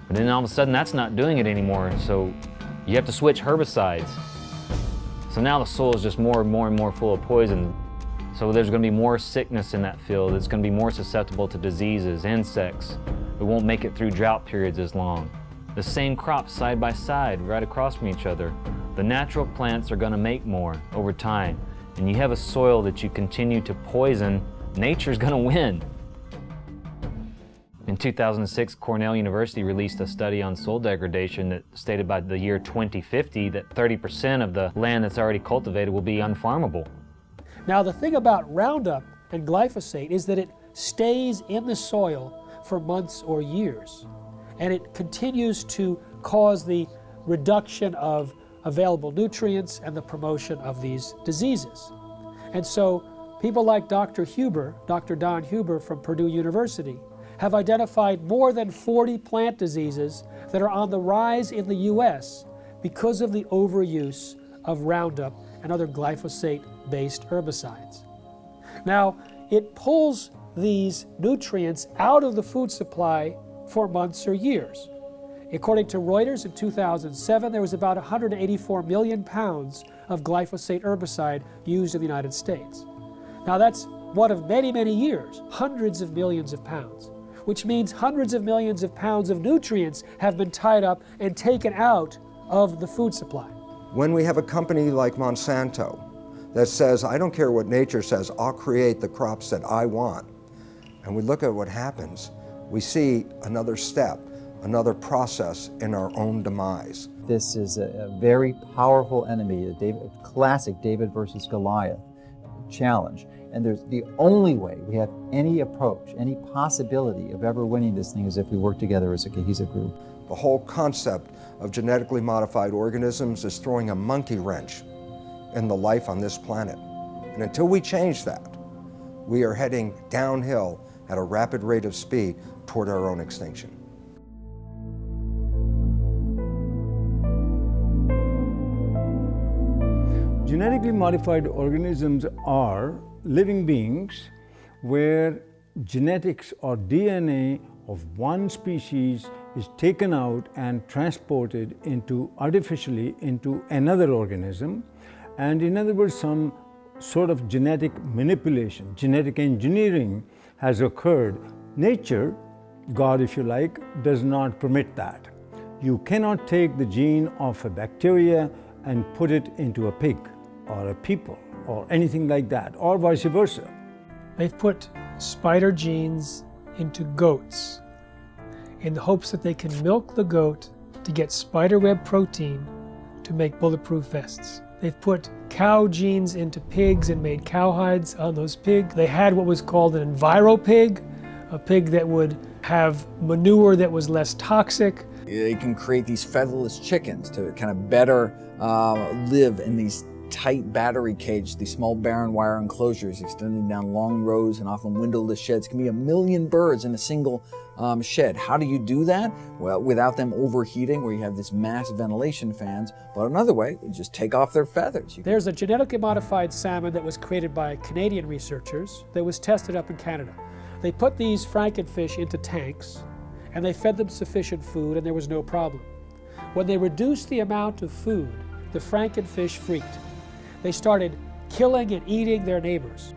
But then all of a sudden that's not doing it anymore, so you have to switch herbicides. So now the soil is just more and more and more full of poison. So there's going to be more sickness in that field. It's going to be more susceptible to diseases, insects. It won't make it through drought periods as long. The same crops side by side, right across from each other. The natural plants are going to make more over time. And you have a soil that you continue to poison, nature's going to win. In 2006, Cornell University released a study on soil degradation that stated by the year 2050 that 30% of the land that's already cultivated will be unfarmable. Now, the thing about Roundup and glyphosate is that it stays in the soil for months or years. and it continues to cause the reduction of available nutrients and the promotion of these diseases. And so people like Dr. Huber, Dr. Don Huber from Purdue University, have identified more than 40 plant diseases that are on the rise in the U.S. because of the overuse of Roundup and other glyphosate-based herbicides. Now, it pulls these nutrients out of the food supply for months or years. According to Reuters, in 2007, there was about 184 million pounds of glyphosate herbicide used in the United States. Now that's one of many, many years, hundreds of millions of pounds, which means hundreds of millions of pounds of nutrients have been tied up and taken out of the food supply. When we have a company like Monsanto that says, I don't care what nature says, I'll create the crops that I want, and we look at what happens, we see another step, another process in our own demise. This is a very powerful enemy, a classic David versus Goliath challenge. And there's the only way we have any approach, any possibility of ever winning this thing is if we work together as a cohesive group. The whole concept of genetically modified organisms is throwing a monkey wrench in the life on this planet. And until we change that, we are heading downhill at a rapid rate of speed toward our own extinction. Genetically modified organisms are living beings where genetics or DNA of one species is taken out and transported artificially into another organism, and in other words, some sort of genetic manipulation, genetic engineering has occurred. Nature, God if you like, does not permit that. You cannot take the gene of a bacteria and put it into a pig or a people or anything like that, or vice versa. They've put spider genes into goats in the hopes that they can milk the goat to get spiderweb protein to make bulletproof vests. They've put cow genes into pigs and made cowhides on those pigs. They had what was called an enviropig, a pig that would have manure that was less toxic. They can create these featherless chickens to kind of better live in these tight battery cage, these small barren wire enclosures extending down long rows and often windowless sheds. It can be 1 million birds in a single shed. How do you do that? Well, without them overheating, where you have this massive ventilation fans. But another way, you just take off their feathers. There's a genetically modified salmon that was created by Canadian researchers that was tested up in Canada. They put these frankenfish into tanks and they fed them sufficient food and there was no problem. When they reduced the amount of food, the frankenfish freaked. They started killing and eating their neighbors.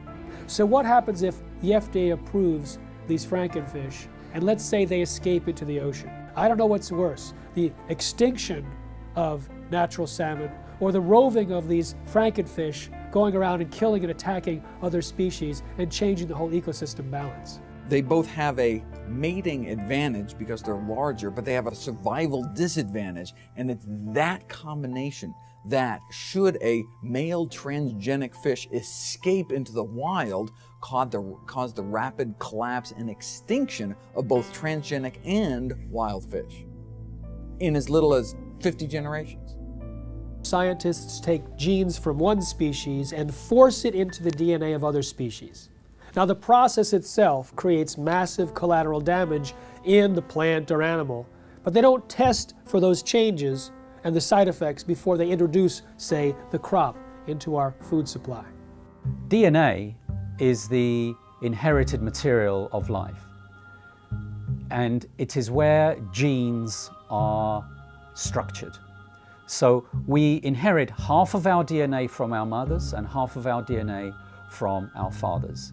So what happens if the FDA approves these frankenfish and let's say they escape into the ocean? I don't know what's worse, the extinction of natural salmon or the roving of these frankenfish going around and killing and attacking other species and changing the whole ecosystem balance. They both have a mating advantage because they're larger, but they have a survival disadvantage. And it's that combination that should a male transgenic fish escape into the wild cause the rapid collapse and extinction of both transgenic and wild fish in as little as 50 generations. Scientists take genes from one species and force it into the DNA of other species. Now the process itself creates massive collateral damage in the plant or animal, but they don't test for those changes and the side effects before they introduce, say, the crop into our food supply. DNA is the inherited material of life, and it is where genes are structured. So we inherit half of our DNA from our mothers and half of our DNA from our fathers.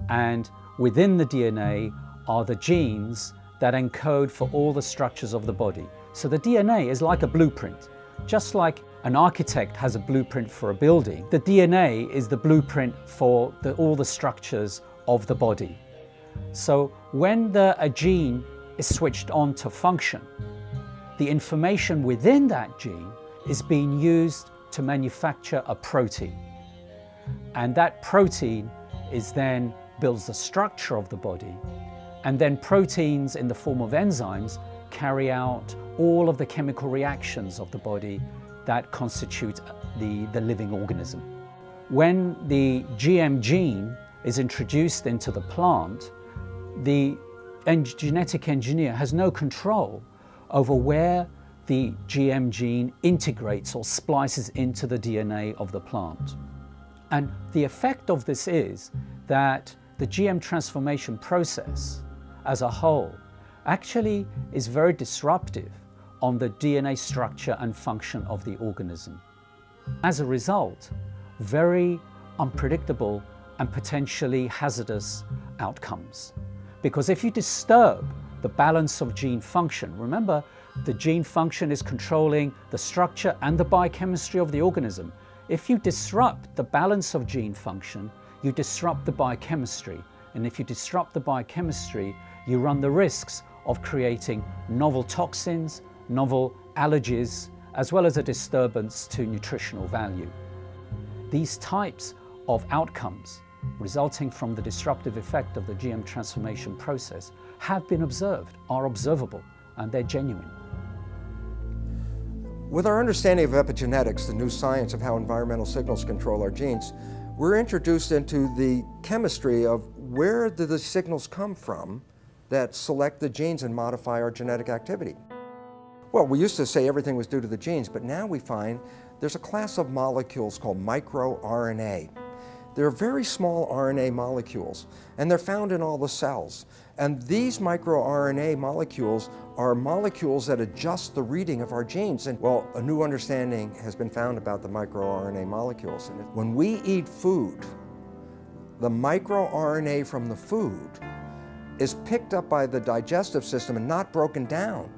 And within the DNA are the genes that encode for all the structures of the body. So the DNA is like a blueprint. Just like an architect has a blueprint for a building, the DNA is the blueprint for all the structures of the body. So when a gene is switched on to function, the information within that gene is being used to manufacture a protein. And that protein is then builds the structure of the body. And then proteins in the form of enzymes carry out all of the chemical reactions of the body that constitute the living organism. When the GM gene is introduced into the plant, the genetic engineer has no control over where the GM gene integrates or splices into the DNA of the plant. And the effect of this is that the GM transformation process as a whole actually is very disruptive on the DNA structure and function of the organism. As a result, very unpredictable and potentially hazardous outcomes. Because if you disturb the balance of gene function, remember the gene function is controlling the structure and the biochemistry of the organism. If you disrupt the balance of gene function, you disrupt the biochemistry. And if you disrupt the biochemistry, you run the risks of creating novel toxins, novel allergies, as well as a disturbance to nutritional value. These types of outcomes resulting from the disruptive effect of the GM transformation process have been observed, are observable, and they're genuine. With our understanding of epigenetics, the new science of how environmental signals control our genes, we're introduced into the chemistry of where do the signals come from that select the genes and modify our genetic activity. Well, we used to say everything was due to the genes, but now we find there's a class of molecules called microRNA. They're very small RNA molecules, and they're found in all the cells. And these microRNA molecules are molecules that adjust the reading of our genes. And well, a new understanding has been found about the microRNA molecules. And when we eat food, the microRNA from the food is picked up by the digestive system and not broken down.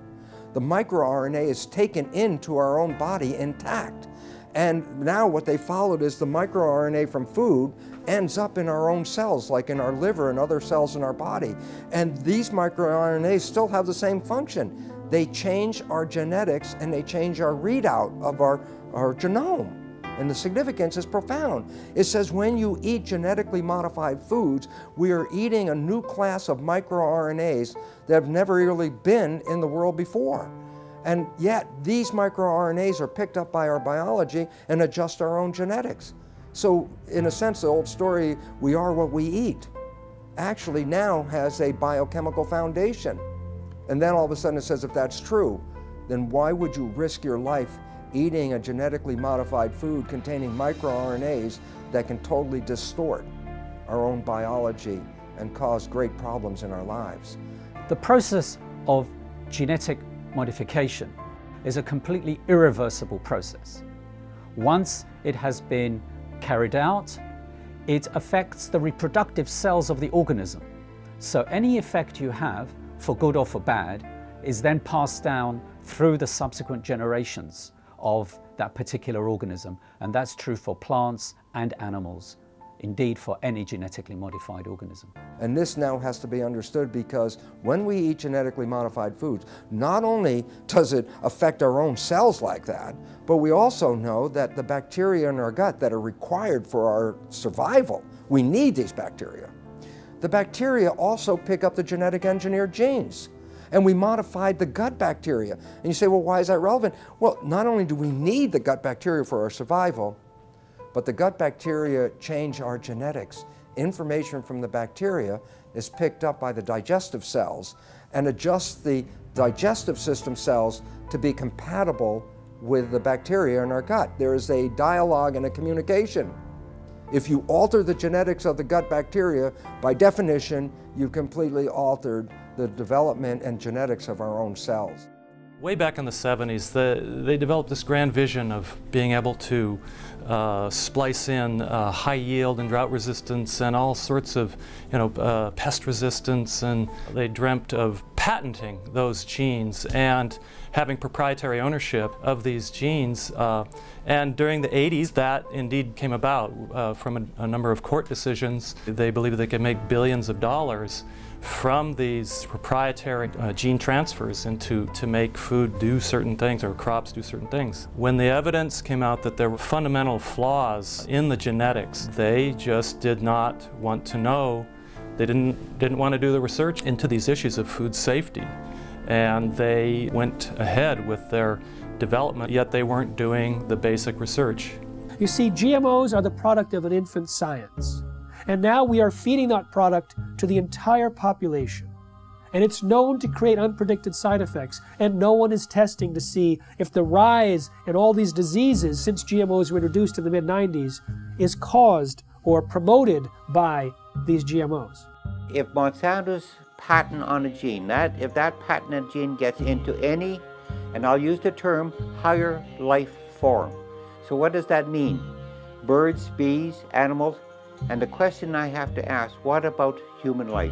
The microRNA is taken into our own body intact. And now what they followed is the microRNA from food ends up in our own cells, like in our liver and other cells in our body. And these microRNAs still have the same function. They change our genetics and they change our readout of our genome. And the significance is profound. It says when you eat genetically modified foods, we are eating a new class of microRNAs that have never really been in the world before. And yet, these microRNAs are picked up by our biology and adjust our own genetics. So, in a sense, the old story, we are what we eat, actually now has a biochemical foundation. And then all of a sudden it says, if that's true, then why would you risk your life eating a genetically modified food containing microRNAs that can totally distort our own biology and cause great problems in our lives? The process of genetic modification is a completely irreversible process. Once it has been carried out, it affects the reproductive cells of the organism. So any effect you have, for good or for bad, is then passed down through the subsequent generations of that particular organism. And that's true for plants and animals. Indeed, for any genetically modified organism. And this now has to be understood because when we eat genetically modified foods, not only does it affect our own cells like that, but we also know that the bacteria in our gut that are required for our survival, we need these bacteria. The bacteria also pick up the genetic engineered genes. And we modified the gut bacteria. And you say, well, why is that relevant? Well, not only do we need the gut bacteria for our survival, but the gut bacteria change our genetics. Information from the bacteria is picked up by the digestive cells and adjusts the digestive system cells to be compatible with the bacteria in our gut. There is a dialogue and a communication. If you alter the genetics of the gut bacteria, by definition, you've completely altered the development and genetics of our own cells. Way back in the 70s, they developed this grand vision of being able to splice in high yield and drought resistance and all sorts of, pest resistance, and they dreamt of patenting those genes and having proprietary ownership of these genes. And during the 80s, that indeed came about from a number of court decisions. They believed they could make billions of dollars from these proprietary gene transfers to make food do certain things or crops do certain things. When the evidence came out that there were fundamental flaws in the genetics, they just did not want to know. They didn't want to do the research into these issues of food safety. and they went ahead with their development, yet they weren't doing the basic research. You see, GMOs are the product of an infant science. And now we are feeding that product to the entire population. And it's known to create unpredicted side effects. And no one is testing to see if the rise in all these diseases since GMOs were introduced in the mid-90s is caused or promoted by these GMOs. If Monsanto's patent on a gene, if that patented gene gets into any, and I'll use the term, higher life form. So what does that mean? Birds, bees, animals? And the question I have to ask, what about human life?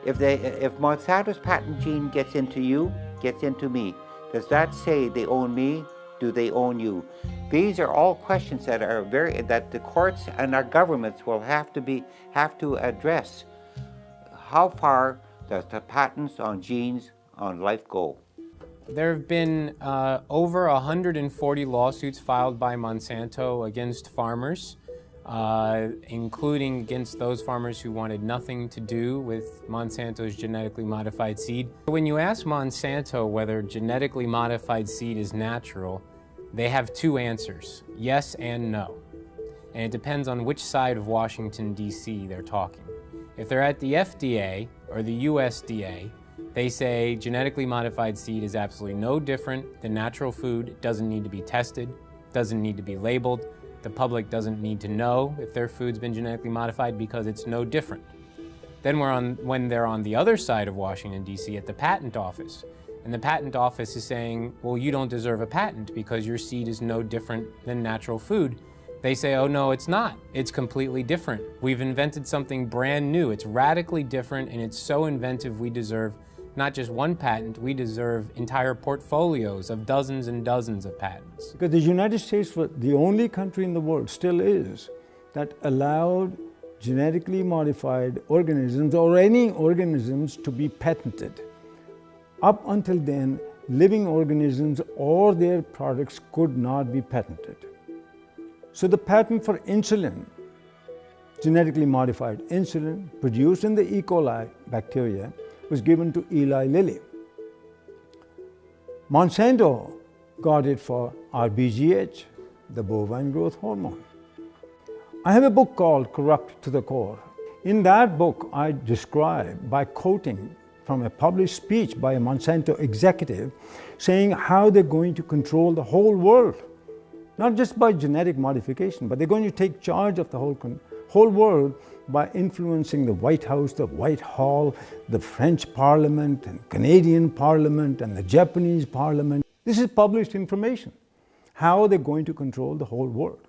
If Monsanto's patent gene gets into you, gets into me, does that say they own me? Do they own you? These are all questions that that the courts and our governments will have to address. How far does the patents on genes on life go? There have been over 140 lawsuits filed by Monsanto against farmers, including against those farmers who wanted nothing to do with Monsanto's genetically modified seed. When you ask Monsanto whether genetically modified seed is natural, they have two answers, yes and no. And it depends on which side of Washington, D.C. they're talking. If they're at the FDA or the USDA, they say genetically modified seed is absolutely no different than natural food. It doesn't need to be tested, doesn't need to be labeled. The public doesn't need to know if their food's been genetically modified because it's no different. Then when they're on the other side of Washington, D.C. at the patent office, and the patent office is saying, well, you don't deserve a patent because your seed is no different than natural food. They say, oh no, it's not. It's completely different. We've invented something brand new. It's radically different and it's so inventive we deserve not just one patent, we deserve entire portfolios of dozens and dozens of patents. Because the United States was the only country in the world, still is, that allowed genetically modified organisms or any organisms to be patented. Up until then, living organisms or their products could not be patented. So the patent for insulin, genetically modified insulin produced in the E. coli bacteria, was given to Eli Lilly. Monsanto got it for RBGH, the bovine growth hormone. I have a book called Corrupt to the Core. In that book, I describe, by quoting from a published speech by a Monsanto executive, saying how they're going to control the whole world. Not just by genetic modification, but they're going to take charge of the whole world by influencing the White House, the Whitehall, the French Parliament, and Canadian Parliament, and the Japanese Parliament. This is published information. How they're going to control the whole world.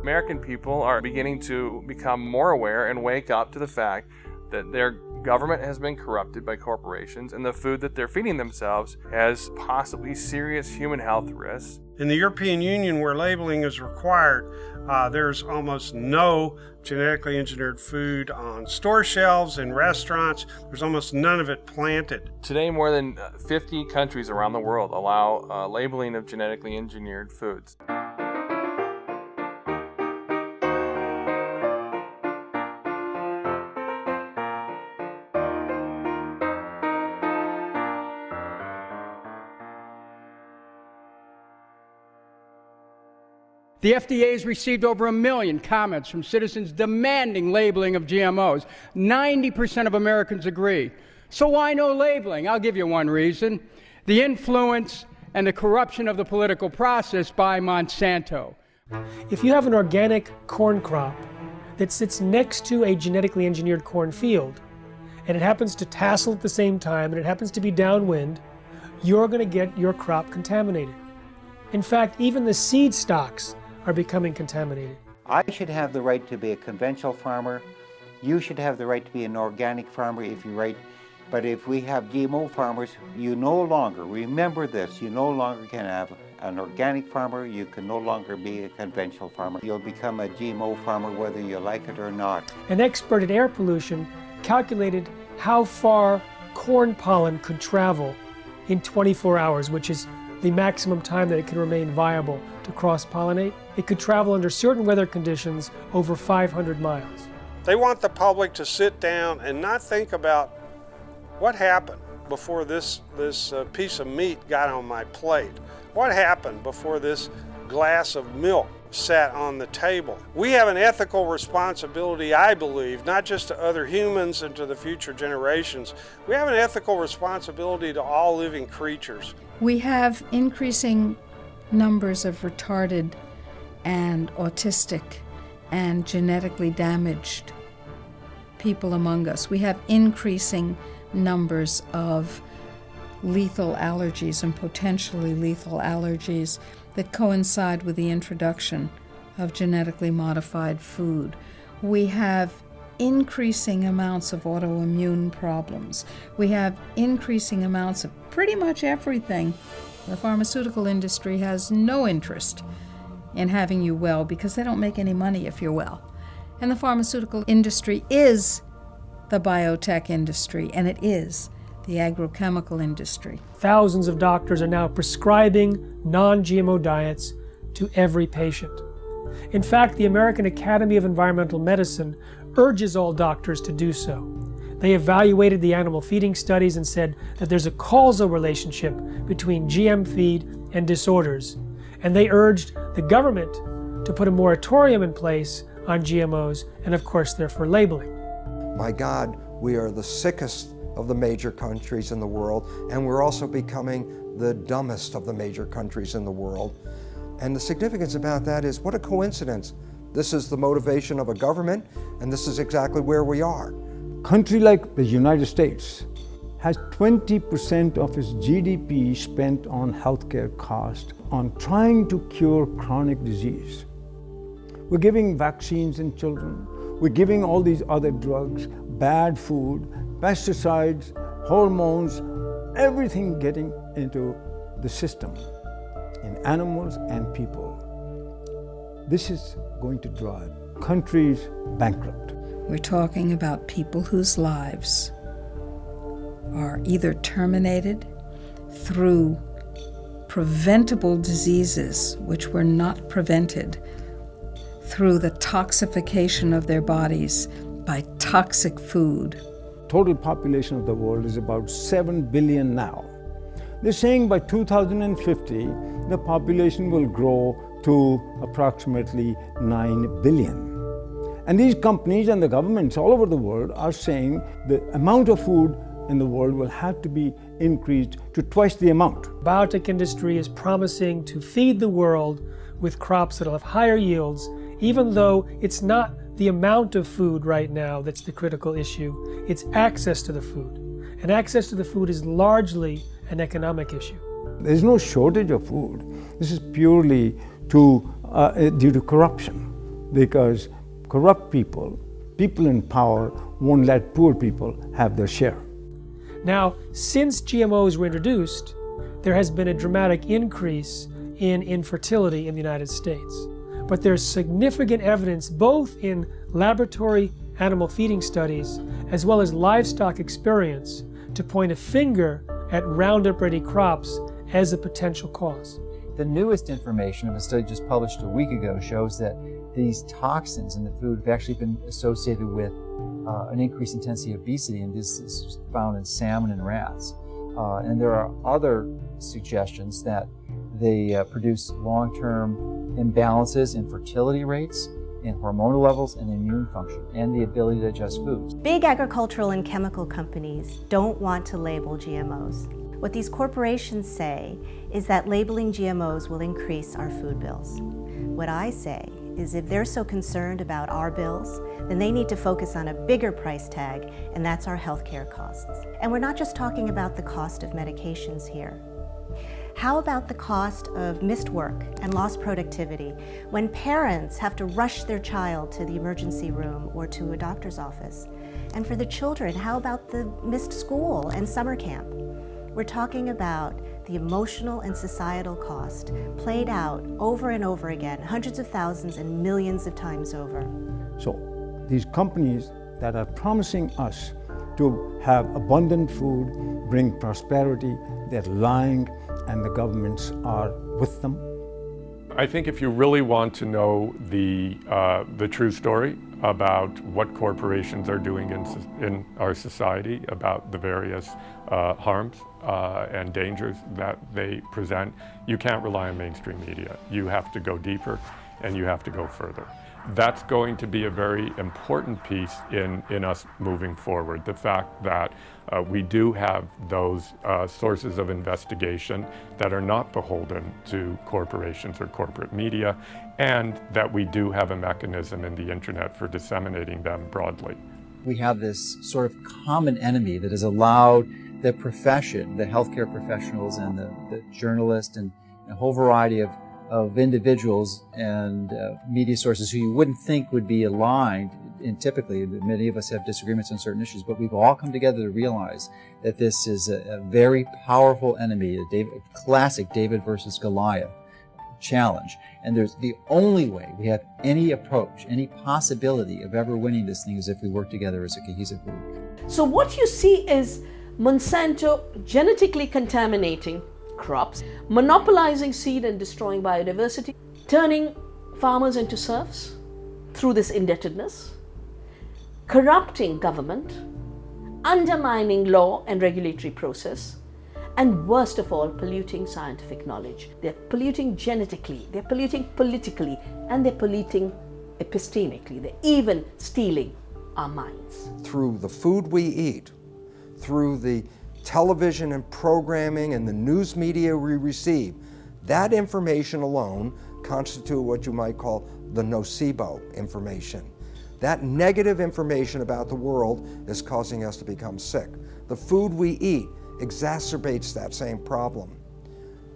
American people are beginning to become more aware and wake up to the fact that their government has been corrupted by corporations and the food that they're feeding themselves has possibly serious human health risks. In the European Union, where labeling is required, there's almost no genetically engineered food on store shelves and restaurants. There's almost none of it planted. Today, more than 50 countries around the world allow labeling of genetically engineered foods. The FDA has received over 1 million comments from citizens demanding labeling of GMOs. 90% of Americans agree. So why no labeling? I'll give you one reason. The influence and the corruption of the political process by Monsanto. If you have an organic corn crop that sits next to a genetically engineered corn field, and it happens to tassel at the same time, and it happens to be downwind, you're going to get your crop contaminated. In fact, even the seed stocks are becoming contaminated. I should have the right to be a conventional farmer. You should have the right to be an organic farmer if you're right. But if we have GMO farmers, you no longer, remember this, you no longer can have an organic farmer, you can no longer be a conventional farmer. You'll become a GMO farmer whether you like it or not. An expert at air pollution calculated how far corn pollen could travel in 24 hours, which is the maximum time that it can remain viable to cross-pollinate. It could travel under certain weather conditions over 500 miles. They want the public to sit down and not think about what happened before this piece of meat got on my plate. What happened before this glass of milk sat on the table? We have an ethical responsibility, I believe, not just to other humans and to the future generations. We have an ethical responsibility to all living creatures. We have increasing numbers of retarded and autistic and genetically damaged people among us. We have increasing numbers of lethal allergies and potentially lethal allergies that coincide with the introduction of genetically modified food. We have increasing amounts of autoimmune problems. We have increasing amounts of pretty much everything. The pharmaceutical industry has no interest in having you well because they don't make any money if you're well. And the pharmaceutical industry is the biotech industry, and it is the agrochemical industry. Thousands of doctors are now prescribing non-GMO diets to every patient. In fact, the American Academy of Environmental Medicine urges all doctors to do so. They evaluated the animal feeding studies and said that there's a causal relationship between GM feed and disorders, and they urged the government to put a moratorium in place on GMOs, and of course, therefore labeling. My God, we are the sickest of the major countries in the world, and we're also becoming the dumbest of the major countries in the world. And the significance about that is, what a coincidence. This is the motivation of a government, and this is exactly where we are. A country like the United States has 20% of its GDP spent on healthcare costs, on trying to cure chronic disease. We're giving vaccines in children. We're giving all these other drugs, bad food, pesticides, hormones, everything getting into the system in animals and people. This is going to drive countries bankrupt. We're talking about people whose lives are either terminated through preventable diseases which were not prevented, through the toxification of their bodies by toxic food. Total population of the world is about 7 billion now. They're saying by 2050, the population will grow to approximately 9 billion. And these companies and the governments all over the world are saying the amount of food in the world will have to be increased to twice the amount. The biotech industry is promising to feed the world with crops that'll have higher yields, even though it's not the amount of food right now that's the critical issue, it's access to the food. And access to the food is largely an economic issue. There's no shortage of food. This is purely due to corruption, because corrupt people in power won't let poor people have their share. Now, since GMOs were introduced, there has been a dramatic increase in infertility in the United States. But there's significant evidence both in laboratory animal feeding studies as well as livestock experience to point a finger at Roundup-ready crops as a potential cause. The newest information of a study just published a week ago shows that these toxins in the food have actually been associated with an increased intensity of obesity, and this is found in salmon and rats. And there are other suggestions that they produce long-term imbalances in fertility rates, in hormonal levels, and immune function, and the ability to digest foods. Big agricultural and chemical companies don't want to label GMOs. What these corporations say is that labeling GMOs will increase our food bills. What I say is if they're so concerned about our bills, then they need to focus on a bigger price tag, and that's our healthcare costs. And we're not just talking about the cost of medications here. How about the cost of missed work and lost productivity when parents have to rush their child to the emergency room or to a doctor's office? And for the children, how about the missed school and summer camp? We're talking about the emotional and societal cost played out over and over again, hundreds of thousands and millions of times over. So these companies that are promising us to have abundant food, bring prosperity, they're lying, and the governments are with them? I think if you really want to know the true story about what corporations are doing in our society, about the various harms and dangers that they present, you can't rely on mainstream media. You have to go deeper and you have to go further. That's going to be a very important piece in us moving forward. The fact that we do have those sources of investigation that are not beholden to corporations or corporate media, and that we do have a mechanism in the internet for disseminating them broadly. We have this sort of common enemy that has allowed the profession, the healthcare professionals and the journalists and a whole variety of individuals and media sources who you wouldn't think would be aligned, and typically many of us have disagreements on certain issues, but we've all come together to realize that this is a very powerful enemy, a classic David versus Goliath challenge. And there's the only way we have any approach, any possibility of ever winning this thing is if we work together as a cohesive group. So what you see is Monsanto genetically contaminating crops, monopolizing seed and destroying biodiversity, turning farmers into serfs through this indebtedness, corrupting government, undermining law and regulatory process, and worst of all, polluting scientific knowledge. They're polluting genetically, they're polluting politically, and they're polluting epistemically. They're even stealing our minds. Through the food we eat, through the television and programming and the news media we receive, that information alone constitute what you might call the nocebo information. That negative information about the world is causing us to become sick. The food we eat exacerbates that same problem.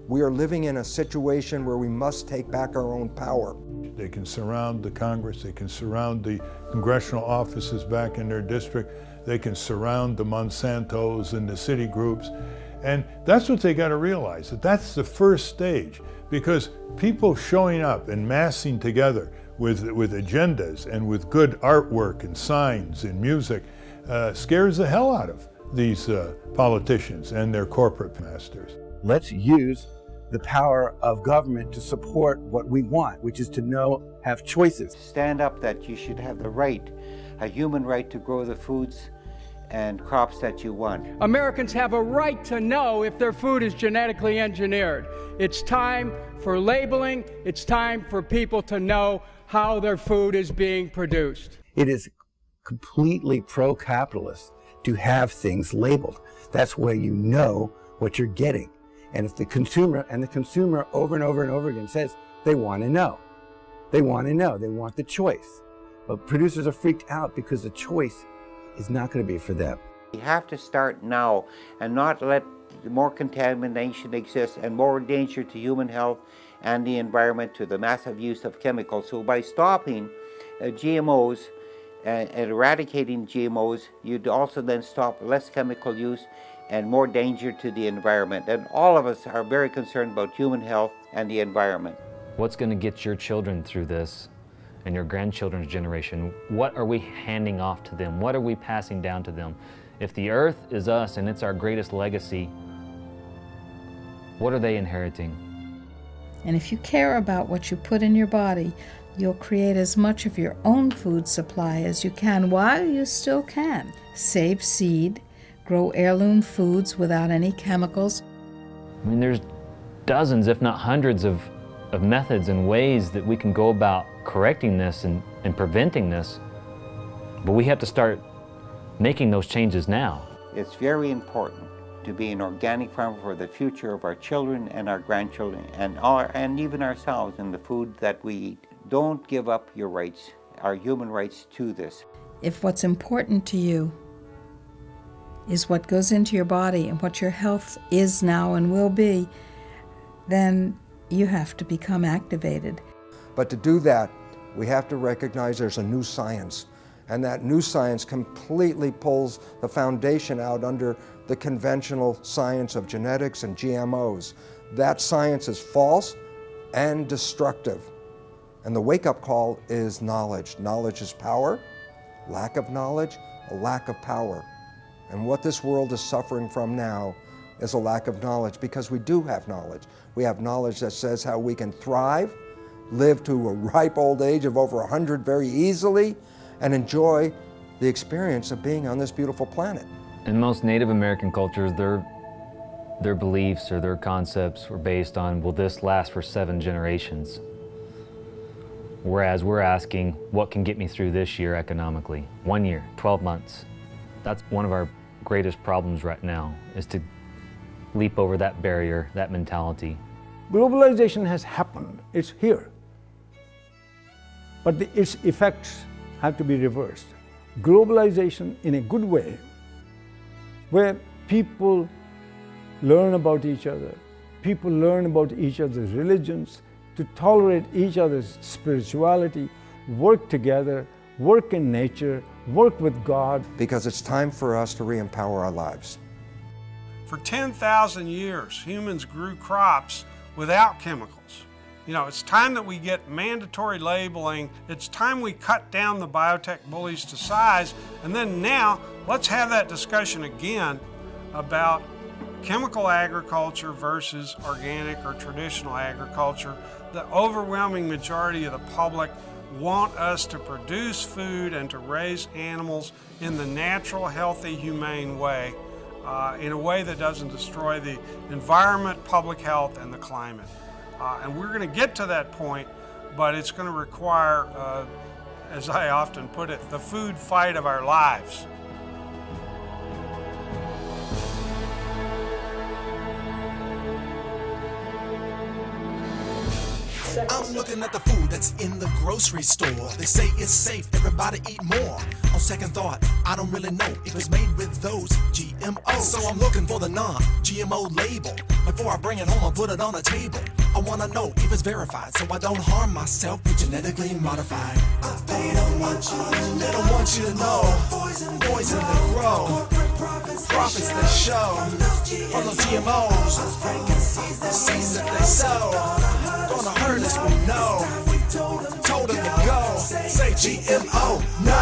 We are living in a situation where we must take back our own power. They can surround the Congress, they can surround the congressional offices back in their district, they can surround the Monsantos and the city groups. And that's what they got to realize, that that's the first stage, because people showing up and massing together with agendas and with good artwork and signs and music scares the hell out of these politicians and their corporate masters. Let's use the power of government to support what we want, which is to have choices. Stand up that you should have the right, a human right to grow the foods and crops that you want. Americans have a right to know if their food is genetically engineered. It's time for labeling. It's time for people to know how their food is being produced. It is completely pro-capitalist to have things labeled. That's where you know what you're getting. And if the consumer over and over and over again says they want to know, they want the choice. But producers are freaked out because the choice is not going to be for them. We have to start now and not let more contamination exist and more danger to human health and the environment to the massive use of chemicals. So by stopping GMOs and eradicating GMOs, you'd also then stop less chemical use and more danger to the environment. And all of us are very concerned about human health and the environment. What's going to get your children through this and your grandchildren's generation? What are we handing off to them? What are we passing down to them? If the earth is us and it's our greatest legacy, what are they inheriting? And if you care about what you put in your body, you'll create as much of your own food supply as you can while you still can. Save seed, grow heirloom foods without any chemicals. I mean, there's dozens, if not hundreds of methods and ways that we can go about correcting this and preventing this, but we have to start making those changes now. It's very important to be an organic farmer for the future of our children and our grandchildren and even ourselves in the food that we eat. Don't give up your rights, our human rights to this. If what's important to you is what goes into your body and what your health is now and will be, then you have to become activated. But to do that, we have to recognize there's a new science, and that new science completely pulls the foundation out under the conventional science of genetics and GMOs. That science is false and destructive. And the wake-up call is knowledge. Knowledge is power. Lack of knowledge, a lack of power. And what this world is suffering from now is a lack of knowledge, because we do have knowledge. We have knowledge that says how we can thrive, live to a ripe old age of over 100 very easily, and enjoy the experience of being on this beautiful planet. In most Native American cultures, their beliefs or their concepts were based on, will this last for 7 generations? Whereas we're asking, what can get me through this year economically? 1 year, 12 months. That's one of our greatest problems right now, is to leap over that barrier, that mentality. Globalization has happened, it's here. But its effects have to be reversed. Globalization in a good way, where people learn about each other, people learn about each other's religions, to tolerate each other's spirituality, work together, work in nature, work with God. Because it's time for us to re-empower our lives. For 10,000 years, humans grew crops without chemicals. You know, it's time that we get mandatory labeling. It's time we cut down the biotech bullies to size. And then now, let's have that discussion again about chemical agriculture versus organic or traditional agriculture. The overwhelming majority of the public want us to produce food and to raise animals in the natural, healthy, humane way, in a way that doesn't destroy the environment, public health, and the climate. And we're going to get to that point, but it's going to require, as I often put it, the food fight of our lives. I'm looking at the food that's in the grocery store. They say it's safe, everybody eat more. On second thought, I don't really know if it's made with those GMOs. So I'm looking for the non-GMO label. Before I bring it home, I'll put it on the table. I wanna know if it's verified, so I don't harm myself with genetically modified. They don't want you to know. Poison that grow. Profits that show. From those GMOs. Seeds that they sow. Gonna hurt us, we know. Told them to go. Say GMO, no.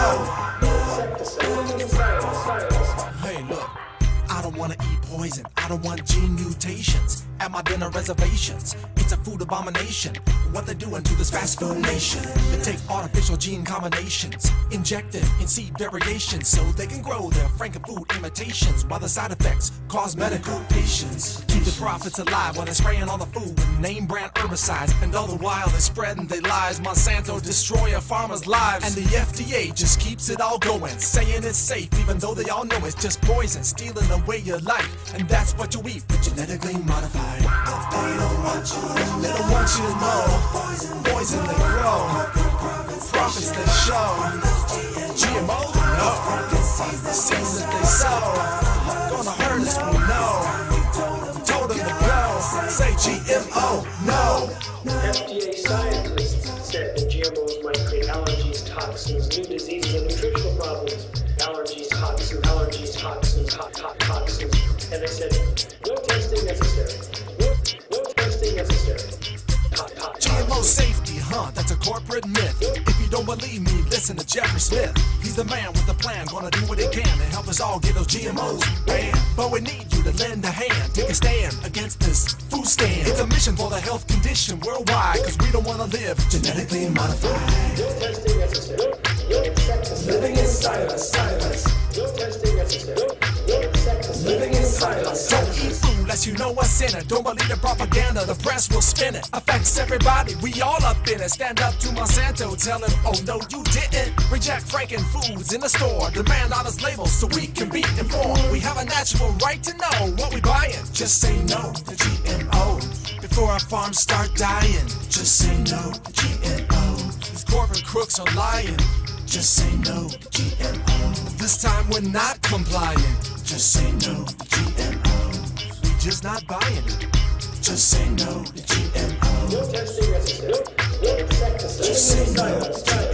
Hey, look. I don't wanna eat poison. I don't want gene mutations at my dinner reservations. It's a food abomination. What they're doing to this fast food nation. They take artificial gene combinations, inject them in seed variations so they can grow their frankenfood imitations while the side effects cause medical patients. Keep the profits alive while they're spraying on the food with name brand herbicides. And all the while they're spreading their lies. Monsanto destroy a farmer's lives. And the FDA just keeps it all going, saying it's safe even though they all know it's just poison, stealing away your life. And that's what you eat, genetically modified. They don't want you to know. Poison that grow. Profits that show. GMO, no. Seeds that they sow. Gonna hurt us, we know. Told them to go. Say GMO, no. FDA scientists said that GMOs might create allergies, toxins, new diseases, and nutritional problems. Allergies, toxins, toxins. And they said, no testing necessary. No testing necessary. GMO safety, that's a corporate myth. If you don't believe me, listen to Jeffrey Smith. He's the man with the plan, gonna do what he can to help us all get those GMOs banned. But we need you to lend a hand, take a stand against this food stand. It's a mission for the health condition worldwide, cause we don't wanna live genetically modified. No testing necessary. No insecticide. Living inside us. No testing necessary. No insecticide. Living inside us. Don't eat food unless you know what's in it. Don't believe the propaganda, the press will spin it. Affects everybody, we all up in it. Stand up to Monsanto, tell him, oh no you didn't. Reject Frankenfoods in the store. Demand honest labels so we can be informed. We have a natural right to know what we buying. Just say no to GMO before our farms start dying. Just say no to GMO. These corporate crooks are lying. Just say no to GMO. This time we're not complying. Just say no to GMO. We just not buying it. Just say no to GMO. No testing necessary. No insecticide. Just say no to GMO.